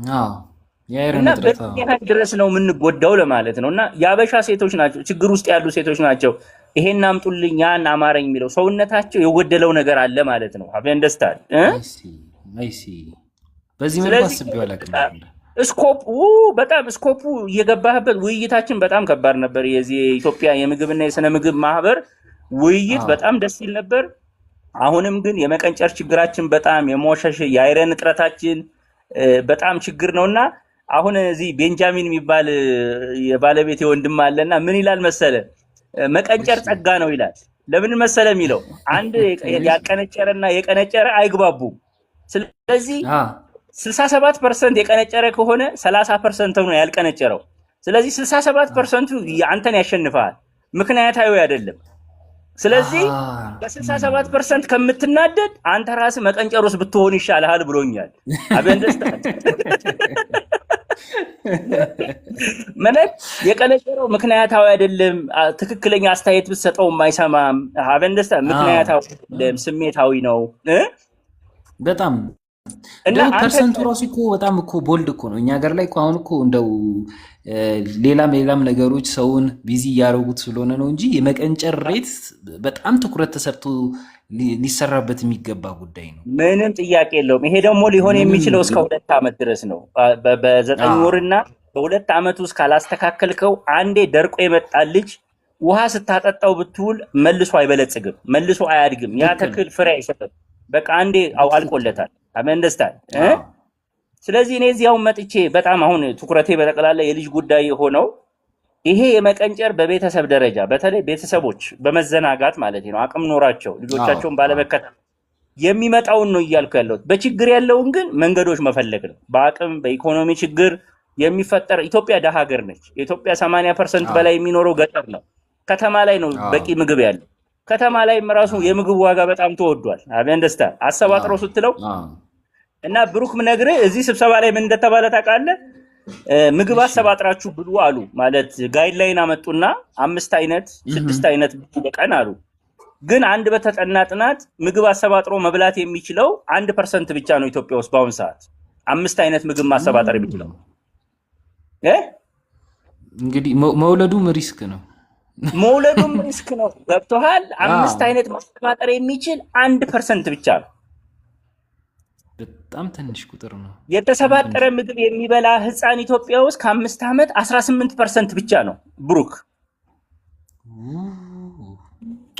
እና በዚህ ድረስ ነው የምንጎዳው ለማለት ነው። እና የአበሻ ሴቶች ናቸው ችግር ውስጥ ያሉ ሴቶች ናቸው። ይሄን አምጡልኝ ያን አማረኝ የሚለው ሰውነታቸው የጎደለው ነገር አለ ማለት ነው። አፈንደስታል በዚህ መልኩ አስቤው አላውቅም። ስኮፑ እየገባህበት ውይይታችን በጣም ከባድ ነበር። የዚህ የኢትዮጵያ የምግብና የስነ ምግብ ማህበር ውይይት በጣም ደስ ይል ነበር። አሁንም ግን የመቀንጨር ችግራችን በጣም የሞሸሽ የአይረን እጥረታችን በጣም ችግር ነውና አሁን እዚህ ቤንጃሚን የሚባል የባለቤት ወንድም አለና ምን ይላል መሰለ መቀንጨር ጸጋ ነው ይላል። ለምን መሰለ የሚለው አንድ ያልቀነጨረና የቀነጨረ አይግባቡም። ስለዚህ 67% የቀነጨረ ከሆነ 30% ነው ያልቀነጨረው። ስለዚህ 67% አንተን ያሸንፋል፣ ምክንያታዊ አይደለም። ስለዚህ በ67% ከምትናደድ አንተ ራስህ መቀንጨሩስ ብትሆን ይሻልሃል ብሎኛል። አበንደስታ ማለት የቀነጨረው ምክንያታዊ አይደለም። ትክክለኛ አስተያየት ብትሰጠው አይሰማም። አበንደስታ ምክንያታዊ አይደለም፣ ስሜታዊ ነው። በጣም እና ፐርሰንቱ ራሱ እኮ በጣም እኮ ቦልድ እኮ ነው። እኛ ሀገር ላይ እኮ አሁን እኮ እንደው ሌላም ነገሮች ሰውን ቢዚ እያደረጉት ስለሆነ ነው እንጂ የመቀንጨር ሬት በጣም ትኩረት ተሰርቶ ሊሰራበት የሚገባ ጉዳይ ነው። ምንም ጥያቄ የለውም። ይሄ ደግሞ ሊሆን የሚችለው እስከ 2 ዓመት ድረስ ነው። በ9 ወርና በ2 ዓመት ውስጥ ካላስተካከልከው አንዴ ደርቆ የመጣ ልጅ ውሃ ስታጠጣው ብትውል መልሶ አይበለጽግም፣ መልሶ አያድግም። ያ ተክል ፍሬ አይሰጥም። በቃ አንዴ አልቆለታል። አመንደስታል። ስለዚህ እኔ እዚያው መጥቼ በጣም አሁን ትኩረቴ በጠቅላላ የልጅ ጉዳይ ሆነው ይሄ የመቀንጨር በቤተሰብ ደረጃ በተለይ ቤተሰቦች በመዘናጋት ማለት ነው አቅም ኖራቸው ልጆቻቸውን ባለመከተል የሚመጣውን ነው እያልኩ ያለሁት። በችግር ያለውን ግን መንገዶች መፈለግ ነው። በአቅም በኢኮኖሚ ችግር የሚፈጠር ኢትዮጵያ ደሃ ሀገር ነች። የኢትዮጵያ 80% በላይ የሚኖረው ገጠር ነው። ከተማ ላይ ነው በቂ ምግብ ያለው። ከተማ ላይ ራሱ የምግብ ዋጋ በጣም ተወዷል። አበንደስታ አሰባጥሮ ስትለው እና ብሩክ ምነግርህ እዚህ ስብሰባ ላይ ምን እንደተባለ ታውቃለህ? ምግብ አሰባጥራችሁ ብሉ አሉ። ማለት ጋይድላይን አመጡና 5 አይነት 6 አይነት በቀን አሉ። ግን አንድ በተጠና ጥናት ምግብ አሰባጥሮ መብላት የሚችለው 1% ብቻ ነው ኢትዮጵያ ውስጥ በአሁን ሰዓት 5 አይነት ምግብ ማሰባጠር የሚችለው። እንግዲህ መውለዱም ሪስክ ነው። መውለዱም ሪስክ ነው። ገብቶሃል? 5 አይነት ማሰባጠር የሚችል 1% ብቻ ነው። በጣም ትንሽ ቁጥር ነው። የተሰባጠረ ምግብ የሚበላ ህፃን ኢትዮጵያ ውስጥ ከ5 ዓመት 18% ብቻ ነው። ብሩክ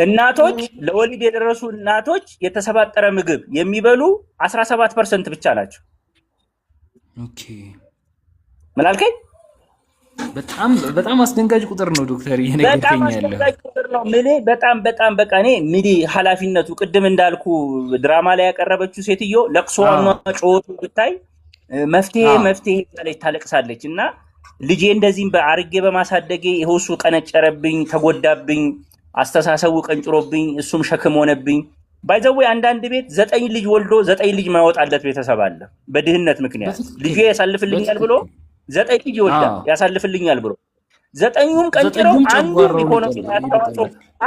እናቶች ለወሊድ የደረሱ እናቶች የተሰባጠረ ምግብ የሚበሉ 17% ብቻ ናቸው። ኦኬ ምን አልከኝ? በጣም አስደንጋጭ ቁጥር ነው ዶክተር። በጣም አስደንጋጭ ቁጥር ነው። በጣም በቃ እኔ ኃላፊነቱ ቅድም እንዳልኩ ድራማ ላይ ያቀረበችው ሴትዮ ለቅሶዋና ጮቱ ብታይ መፍትሄ ታለቅሳለች። እና ልጄ እንደዚህም በአርጌ በማሳደጌ ይኸው እሱ ቀነጨረብኝ፣ ተጎዳብኝ፣ አስተሳሰቡ ቀንጭሮብኝ፣ እሱም ሸክም ሆነብኝ። ባይዘዌ አንዳንድ ቤት 9 ልጅ ወልዶ 9 ልጅ ማይወጣለት ቤተሰብ አለ። በድህነት ምክንያት ልጄ ያሳልፍልኛል ብሎ 9 ልጅ ይወልዳል ያሳልፍልኛል ብሎ 9ኙም ቀንጭረው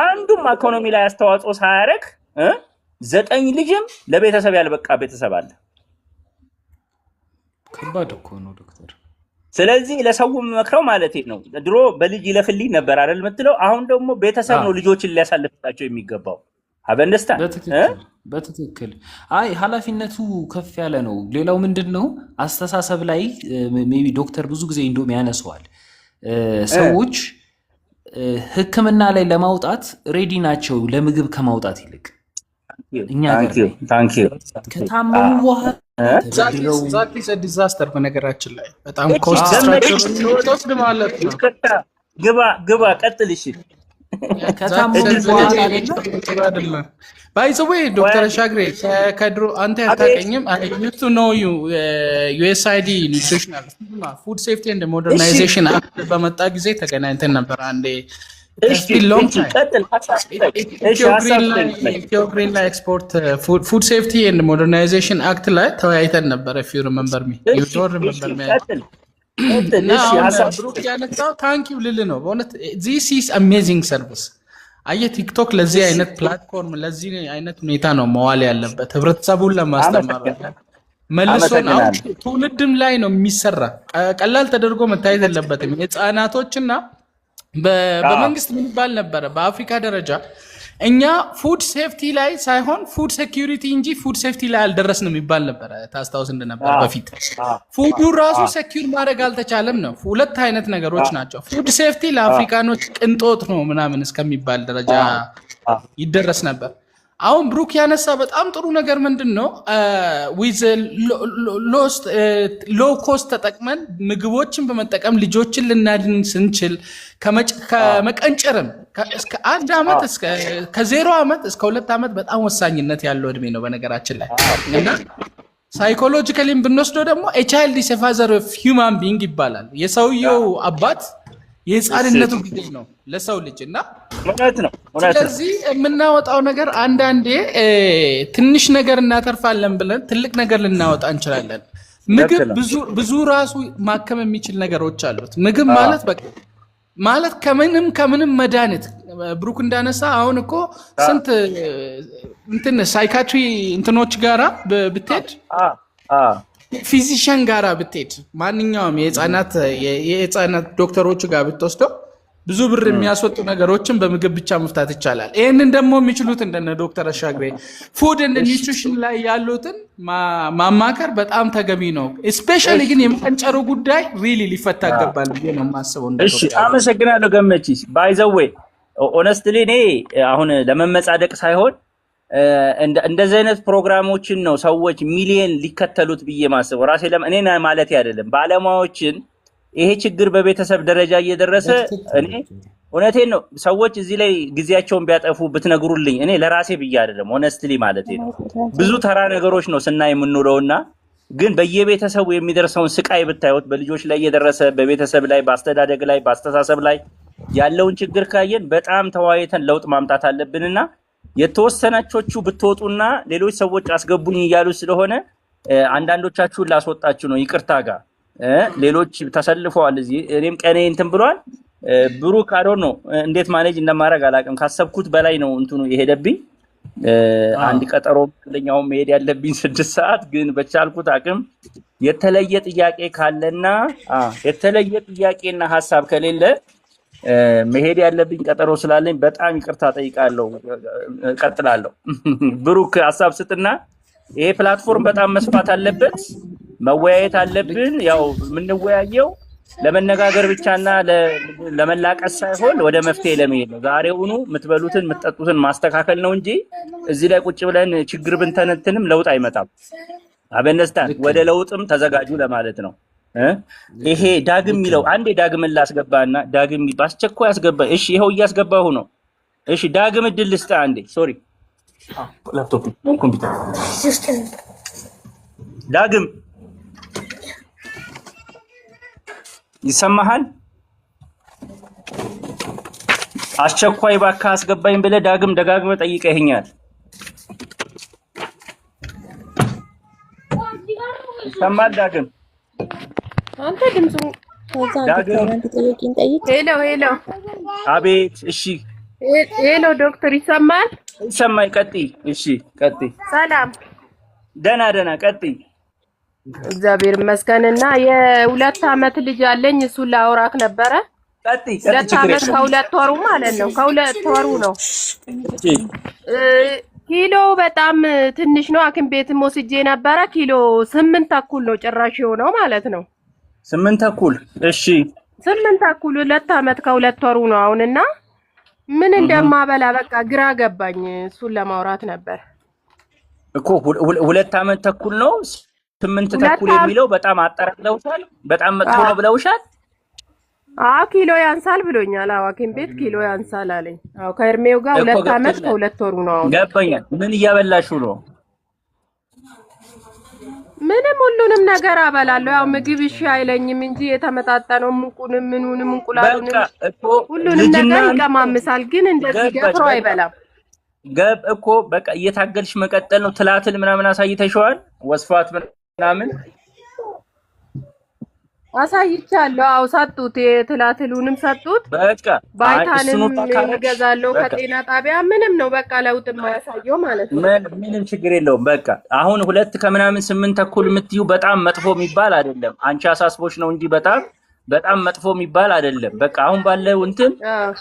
አንዱም ኢኮኖሚ ላይ አስተዋጽኦ ሳያደርግ 9 ልጅም ለቤተሰብ ያልበቃ ቤተሰብ አለ። ከባድ እኮ ነው ዶክተር። ስለዚህ ለሰው መክረው ማለት ነው ድሮ በልጅ ይለፍልኝ ነበር አይደል የምትለው፣ አሁን ደግሞ ቤተሰብ ነው ልጆችን ሊያሳልፍላቸው የሚገባው። አበንደስታ በትክክል አይ ኃላፊነቱ ከፍ ያለ ነው። ሌላው ምንድነው አስተሳሰብ ላይ ሜቢ ዶክተር ብዙ ጊዜ እንደውም ያነሰዋል። ሰዎች ሕክምና ላይ ለማውጣት ሬዲ ናቸው ለምግብ ከማውጣት ይልቅ እኛ ከታመሙ በኋላ ዲዛስተር በነገራችን ላይ በጣም ኮስት ስትራክቸር ማለት ነው። ግባ ቀጥል። እሺ ከታመሙ በኋላ አይደለም ባይ ዘ ዌይ ዶክተር ሻግሬ ከድሮ አንተ ያታቀኝም አይ ዩዝ ቱ ኖ ዩ ዩኤስአይዲ ኒውትሪሽናል ፉድ ሴፍቲ ኤንድ ሞደርናይዜሽን አክት በመጣ ጊዜ ተገናኝተን ነበር አንዴ። ኢትዮ ግሪን ላይ ኤክስፖርት ፉድ ሴፍቲ ኤንድ ሞደርናይዜሽን አክት ላይ ተወያይተን ነበር። if you remember me you don't remember me እና ብሩክ ያነሳው ታንኪው ልል ነው በእውነት this is amazing service። አየህ ቲክቶክ ለዚህ አይነት ፕላትፎርም ለዚህ አይነት ሁኔታ ነው መዋል ያለበት ህብረተሰቡን ለማስተማር መልሶን ትውልድም ላይ ነው የሚሰራ። ቀላል ተደርጎ መታየት የለበትም። የህፃናቶችና በመንግስት ምን ይባል ነበረ በአፍሪካ ደረጃ እኛ ፉድ ሴፍቲ ላይ ሳይሆን ፉድ ሴኩሪቲ እንጂ ፉድ ሴፍቲ ላይ አልደረስንም ይባል ነበረ። ታስታውስ እንደነበር በፊት ፉዱ ራሱ ሴኩር ማድረግ አልተቻለም ነው። ሁለት አይነት ነገሮች ናቸው። ፉድ ሴፍቲ ለአፍሪካኖች ቅንጦት ነው ምናምን እስከሚባል ደረጃ ይደረስ ነበር። አሁን ብሩክ ያነሳ በጣም ጥሩ ነገር ምንድነው ዊዝ ሎ ኮስት ተጠቅመን ምግቦችን በመጠቀም ልጆችን ልናድን ስንችል ከመቀንጨርም እስከ 1 ዓመት ከ0 ዓመት እስከ 2 ዓመት በጣም ወሳኝነት ያለው እድሜ ነው በነገራችን ላይ እና ሳይኮሎጂካሊም ብንወስደው ደግሞ a child is a father of human being ይባላል። የሰውየው አባት የህፃንነቱ ጊዜ ነው ለሰው ልጅ እና ስለዚህ የምናወጣው ነገር አንዳንዴ ትንሽ ነገር እናተርፋለን ብለን ትልቅ ነገር ልናወጣ እንችላለን። ምግብ ብዙ ራሱ ማከም የሚችል ነገሮች አሉት። ምግብ ማለት በቃ ማለት ከምንም መድኃኒት ብሩክ እንዳነሳ አሁን እኮ ስንት እንትን ሳይካትሪ እንትኖች ጋራ ብትሄድ ፊዚሽያን ጋራ ብትሄድ ማንኛውም የህፃናት ዶክተሮች ጋር ብትወስደው ብዙ ብር የሚያስወጡ ነገሮችን በምግብ ብቻ መፍታት ይቻላል። ይሄንን ደግሞ የሚችሉት እንደነ ዶክተር አሻግሬ ፉድ ኤንድ ኒውትሪሽን ላይ ያሉትን ማማከር በጣም ተገቢ ነው። ስፔሻሊ ግን የመቀንጨሩ ጉዳይ ሪሊ ሊፈታ ይገባል ብዬ ነው የማስበው። እሺ አመሰግናለሁ ገመቺስ። ባይ ዘ ዌይ ኦነስትሊ እኔ አሁን ለመመጻደቅ ሳይሆን እንደዚህ አይነት ፕሮግራሞችን ነው ሰዎች ሚሊየን ሊከተሉት ብዬ ማስበው። ራሴ እኔ ማለት አይደለም ባለሙያዎችን ይሄ ችግር በቤተሰብ ደረጃ እየደረሰ እኔ እውነቴን ነው ሰዎች እዚህ ላይ ጊዜያቸውን ቢያጠፉ ብትነግሩልኝ እኔ ለራሴ ብዬ አይደለም ሆነስትሊ ማለት ነው። ብዙ ተራ ነገሮች ነው ስናይ የምንውለውና ግን በየቤተሰቡ የሚደርሰውን ስቃይ ብታዩት በልጆች ላይ እየደረሰ በቤተሰብ ላይ በአስተዳደግ ላይ በአስተሳሰብ ላይ ያለውን ችግር ካየን በጣም ተወያይተን ለውጥ ማምጣት አለብንና የተወሰናቾቹ ብትወጡና ሌሎች ሰዎች አስገቡኝ እያሉ ስለሆነ አንዳንዶቻችሁን ላስወጣችሁ ነው ይቅርታ ጋር ሌሎች ተሰልፈዋል። እዚህ እኔም ቀኔ እንትን ብሏል። ብሩክ አዶን ነው እንዴት ማኔጅ እንደማደርግ አላውቅም። ካሰብኩት በላይ ነው እንትኑ የሄደብኝ። አንድ ቀጠሮ ለኛው መሄድ ያለብኝ 6 ሰዓት ግን በቻልኩት አቅም የተለየ ጥያቄ ካለና የተለየ ጥያቄና ሐሳብ ከሌለ መሄድ ያለብኝ ቀጠሮ ስላለኝ በጣም ይቅርታ ጠይቃለሁ። ቀጥላለሁ። ብሩክ ሐሳብ ስጥና ይሄ ፕላትፎርም በጣም መስፋት አለበት፣ መወያየት አለብን። ያው የምንወያየው ለመነጋገር ብቻና ለመላቀስ ሳይሆን ወደ መፍትሄ ለመሄድ ነው። ዛሬውኑ የምትበሉትን የምትጠጡትን ማስተካከል ነው እንጂ እዚህ ላይ ቁጭ ብለን ችግር ብንተነትንም ለውጥ አይመጣም። አበነስታን ወደ ለውጥም ተዘጋጁ ለማለት ነው። ይሄ ዳግም የሚለው አንዴ ዳግምን ላስገባና ዳግም ባስቸኳይ ያስገባ። እሺ ይሄው እያስገባሁ ነው። እሺ ዳግም እድል ልስጥ አንዴ። ሶሪ ላፕቶፕ ኮምፒውተር ዳግም ይሰማሃል? አስቸኳይ እባክህ አስገባኝ ብለህ ዳግም ደጋግመህ ጠይቀኸኛል። ይሰማል ዳግም? አንተ ድምፁ ዳግም ሄሎ ሄሎ። አቤት። እሺ ሄሎ ዶክተር ይሰማል? ይሰማኝ። ቀጥይ። እሺ ቀጥይ። ሰላም። ደህና ቀጥይ። እግዚአብሔር ይመስገንና የሁለት ዓመት ልጅ አለኝ። እሱን ላወራክ ነበረ። ሁለት ዓመት ከሁለት ወሩ ማለት ነው። ከሁለት ወሩ ነው። ኪሎ በጣም ትንሽ ነው። ሐኪም ቤትም ወስጄ ነበረ። ኪሎ 8 ተኩል ነው ጭራሽ የሆነው ማለት ነው። 8 ተኩል እሺ፣ 8 ተኩል 2 ዓመት ከሁለት ወሩ ነው አሁንና ምን እንደማበላ በቃ ግራ ገባኝ። እሱን ለማውራት ነበር እኮ 2 ዓመት ተኩል ነው 8 ተኩል የሚለው በጣም አጠራለውታል። በጣም መጥፎ ነው ብለውሻል? ኪሎ ያንሳል ብሎኛል። ሐኪም ቤት ኪሎ ያንሳል አለኝ። ከእድሜው ጋር 2 ዓመት ከሁለት ወሩ ነው አሁን። ገባኛል። ምን እያበላሽው ነው? ምንም ሁሉንም ነገር አበላለሁ። ያው ምግብ እሺ አይለኝም እንጂ የተመጣጠነው ምንቁንም ምኑንም እንቁላሉንም ሁሉንም ነገር ይቀማምሳል፣ ግን እንደዚህ ደፍሮ አይበላም። እኮ በቃ እየታገልሽ መቀጠል ነው። ትላትል ምናምን አሳይተሽዋል? ወስፋት ምናምን አሳይቻለሁ። አው ሰጡት፣ ትላትሉንም ሰጡት። በቃ ቫይታሚን ይገዛለሁ ከጤና ጣቢያ። ምንም ነው በቃ ለውጥ የማያሳየው ማለት ነው። ምንም ችግር የለውም። በቃ አሁን 2 ከምናምን 8 ተኩል የምትዩ በጣም መጥፎ የሚባል አይደለም። አንቺ አሳስቦሽ ነው እንጂ በጣም መጥፎ የሚባል አይደለም። በቃ አሁን ባለው እንትን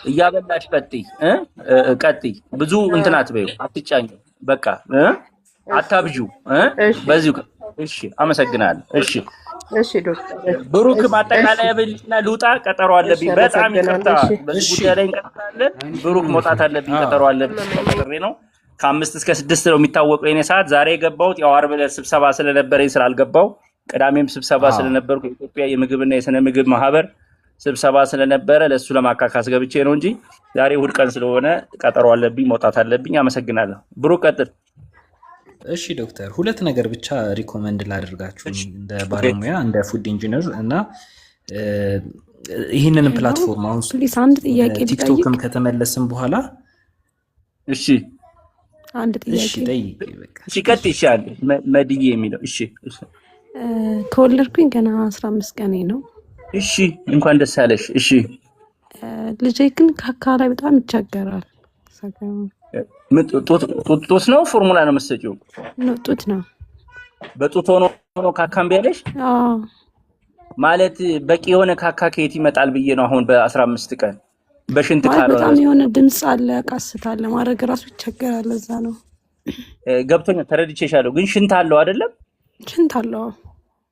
እያበላሽ ቀጥይ። ብዙ እንትን አትበይው፣ አትጫኝ። በቃ አታብጁ። በዚሁ እሺ። አመሰግናለሁ። እሺ ዶክተር ብሩክ ማጠቃለያ በልና ልውጣ፣ ቀጠሮ አለብኝ። በጣም ይቅርታ፣ በዚህ ጉዳይ ላይ እንቀጥላለን። ብሩክ መውጣት አለብኝ፣ ቀጠሮ አለብኝ። ቀጥሬ ነው ከ5 እስከ 6 ነው የሚታወቀው የኔ ሰዓት። ዛሬ የገባሁት ያው ዓርብ ዕለት ስብሰባ ስለነበረኝ ስላልገባው፣ ቅዳሜም ስብሰባ ስለነበርኩ የኢትዮጵያ የምግብና የስነ ምግብ ማህበር ስብሰባ ስለነበረ ለሱ ለማካካስ ገብቼ ነው እንጂ ዛሬ እሑድ ቀን ስለሆነ ቀጠሮ አለብኝ፣ መውጣት አለብኝ። አመሰግናለሁ። ብሩክ ቀጥል። እሺ ዶክተር፣ 2 ነገር ብቻ ሪኮመንድ ላደርጋችሁ እንደ ባለሙያ እንደ ፉድ ኢንጂነር እና ይህንን ፕላትፎርም አሁን አንድ ጥያቄ ቲክቶክም ከተመለስን በኋላ እሺ፣ አንድ ጥያቄ እሺ፣ ቀጥ ይሻል መድዬ የሚለው እሺ። ከወለድኩኝ ገና 15 ቀኔ ነው። እሺ፣ እንኳን ደስ ያለሽ። እሺ፣ ልጄ ግን ካካ ላይ በጣም ይቸገራል። ጡት ነው ፎርሙላ ነው የምትሰጪው? ጡት ነው። በጡት ሆኖ ካካ እምቢ አለሽ ማለት በቂ የሆነ ካካ ከየት ይመጣል ብዬ ነው አሁን በ15 ቀን በሽንት ካልሆነ በጣም የሆነ ድምጽ አለ፣ ቀስታል ለማድረግ ራሱ ይቸገራል። ለዛ ነው ገብቶኛል፣ ተረድቼሻለሁ። ግን ሽንት አለው አይደለም? ሽንት አለው።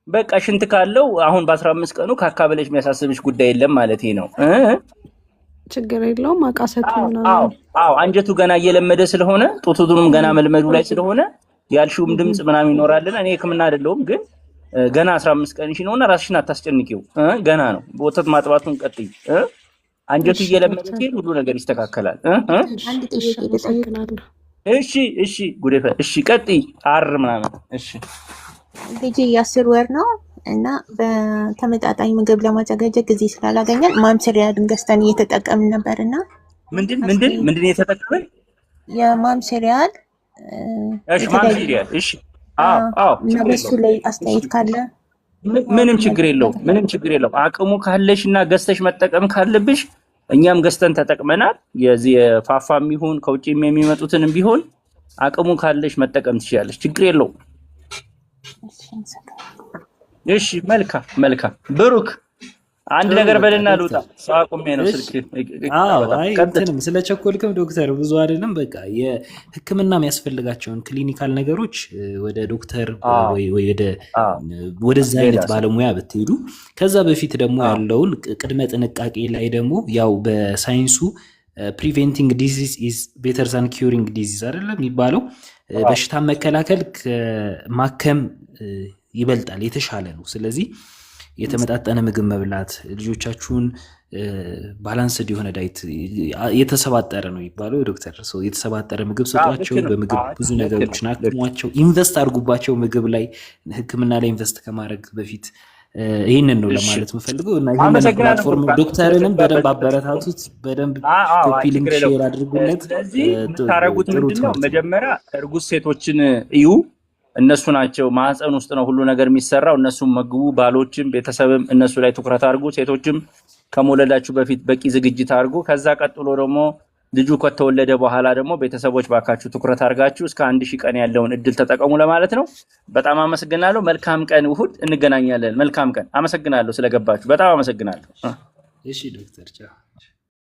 በቃ ሽንት ካለው አሁን በ15 ቀኑ ካካ ብለሽ የሚያሳስብሽ ጉዳይ የለም ማለት ነው። ችግር የለውም። አቃሰቱ ነው። አዎ አንጀቱ ገና እየለመደ ስለሆነ ጡቱንም ገና መልመዱ ላይ ስለሆነ ያልሽውም ድምጽ ምናምን ይኖራልና እኔ ሕክምና አይደለሁም፣ ግን ገና 15 ቀንሽ ነውና ራስሽን አታስጨንቂው። ገና ነው። ወተት ማጥባቱን ቀጥይ። አንጀቱ እየለመደ ሲል ሁሉ ነገር ይስተካከላል። እሺ ጉዴፈ እሺ፣ ቀጥይ። ምናምን እሺ። ልጄ 10 ወር ነው እና በተመጣጣኝ ምግብ ለማዘጋጀት ጊዜ ስላላገኘን ማምሰሪያ ገዝተን እየተጠቀምን ነበርና ምንድን የተጠቀምን የማምሰሪያል ማምሰሪያ እሺ። እና በሱ ላይ አስተያየት ካለ ምንም ችግር የለውም። አቅሙ ካለሽ እና ገዝተሽ መጠቀም ካለብሽ እኛም ገዝተን ተጠቅመናል። የዚህ የፋፋም ይሁን ከውጭም የሚመጡትንም ቢሆን አቅሙ ካለሽ መጠቀም ትችላለሽ። ችግር የለውም። እሺ መልካም ብሩክ አንድ ነገር በልና ልውጣ። ሳቁሜ ነው ስልክ። እንትንም ስለቸኮልክም ዶክተር ብዙ አይደለም። በቃ የሕክምና የሚያስፈልጋቸውን ክሊኒካል ነገሮች ወደ ዶክተር ወይ ወደዛ አይነት ባለሙያ ብትሄዱ፣ ከዛ በፊት ደግሞ ያለውን ቅድመ ጥንቃቄ ላይ ደግሞ ያው በሳይንሱ ፕሪቬንቲንግ ዲዚዝ ኢዝ ቤተር ዛን ኪውሪንግ ዲዚዝ አይደለም የሚባለው። በሽታ መከላከል ከማከም ይበልጣል፣ የተሻለ ነው። ስለዚህ የተመጣጠነ ምግብ መብላት፣ ልጆቻችሁን ባላንስድ የሆነ ዳይት፣ የተሰባጠረ ነው የሚባለው ዶክተር፣ የተሰባጠረ ምግብ ስጧቸው። በምግብ ብዙ ነገሮችን አክሟቸው፣ ኢንቨስት አድርጉባቸው ምግብ ላይ። ሕክምና ላይ ኢንቨስት ከማድረግ በፊት ይህንን ነው ለማለት የምፈልገው እና ይህንን ፕላትፎርም ዶክተርንም በደንብ አበረታቱት፣ በደንብ ኮፒ ሊንክ ሼር አድርጉለት። ታረጉት ምንድነው መጀመሪያ እርጉዝ ሴቶችን እዩ። እነሱ ናቸው ማህፀን ውስጥ ነው ሁሉ ነገር የሚሰራው። እነሱም መግቡ፣ ባሎችም ቤተሰብም እነሱ ላይ ትኩረት አድርጉ። ሴቶችም ከመውለዳችሁ በፊት በቂ ዝግጅት አድርጉ። ከዛ ቀጥሎ ደግሞ ልጁ ከተወለደ በኋላ ደግሞ ቤተሰቦች ባካችሁ ትኩረት አድርጋችሁ እስከ 1000 ቀን ያለውን እድል ተጠቀሙ ለማለት ነው። በጣም አመሰግናለሁ። መልካም ቀን። እሑድ እንገናኛለን። መልካም ቀን። አመሰግናለሁ ስለገባችሁ። በጣም አመሰግናለሁ። እሺ ዶክተር ቻው።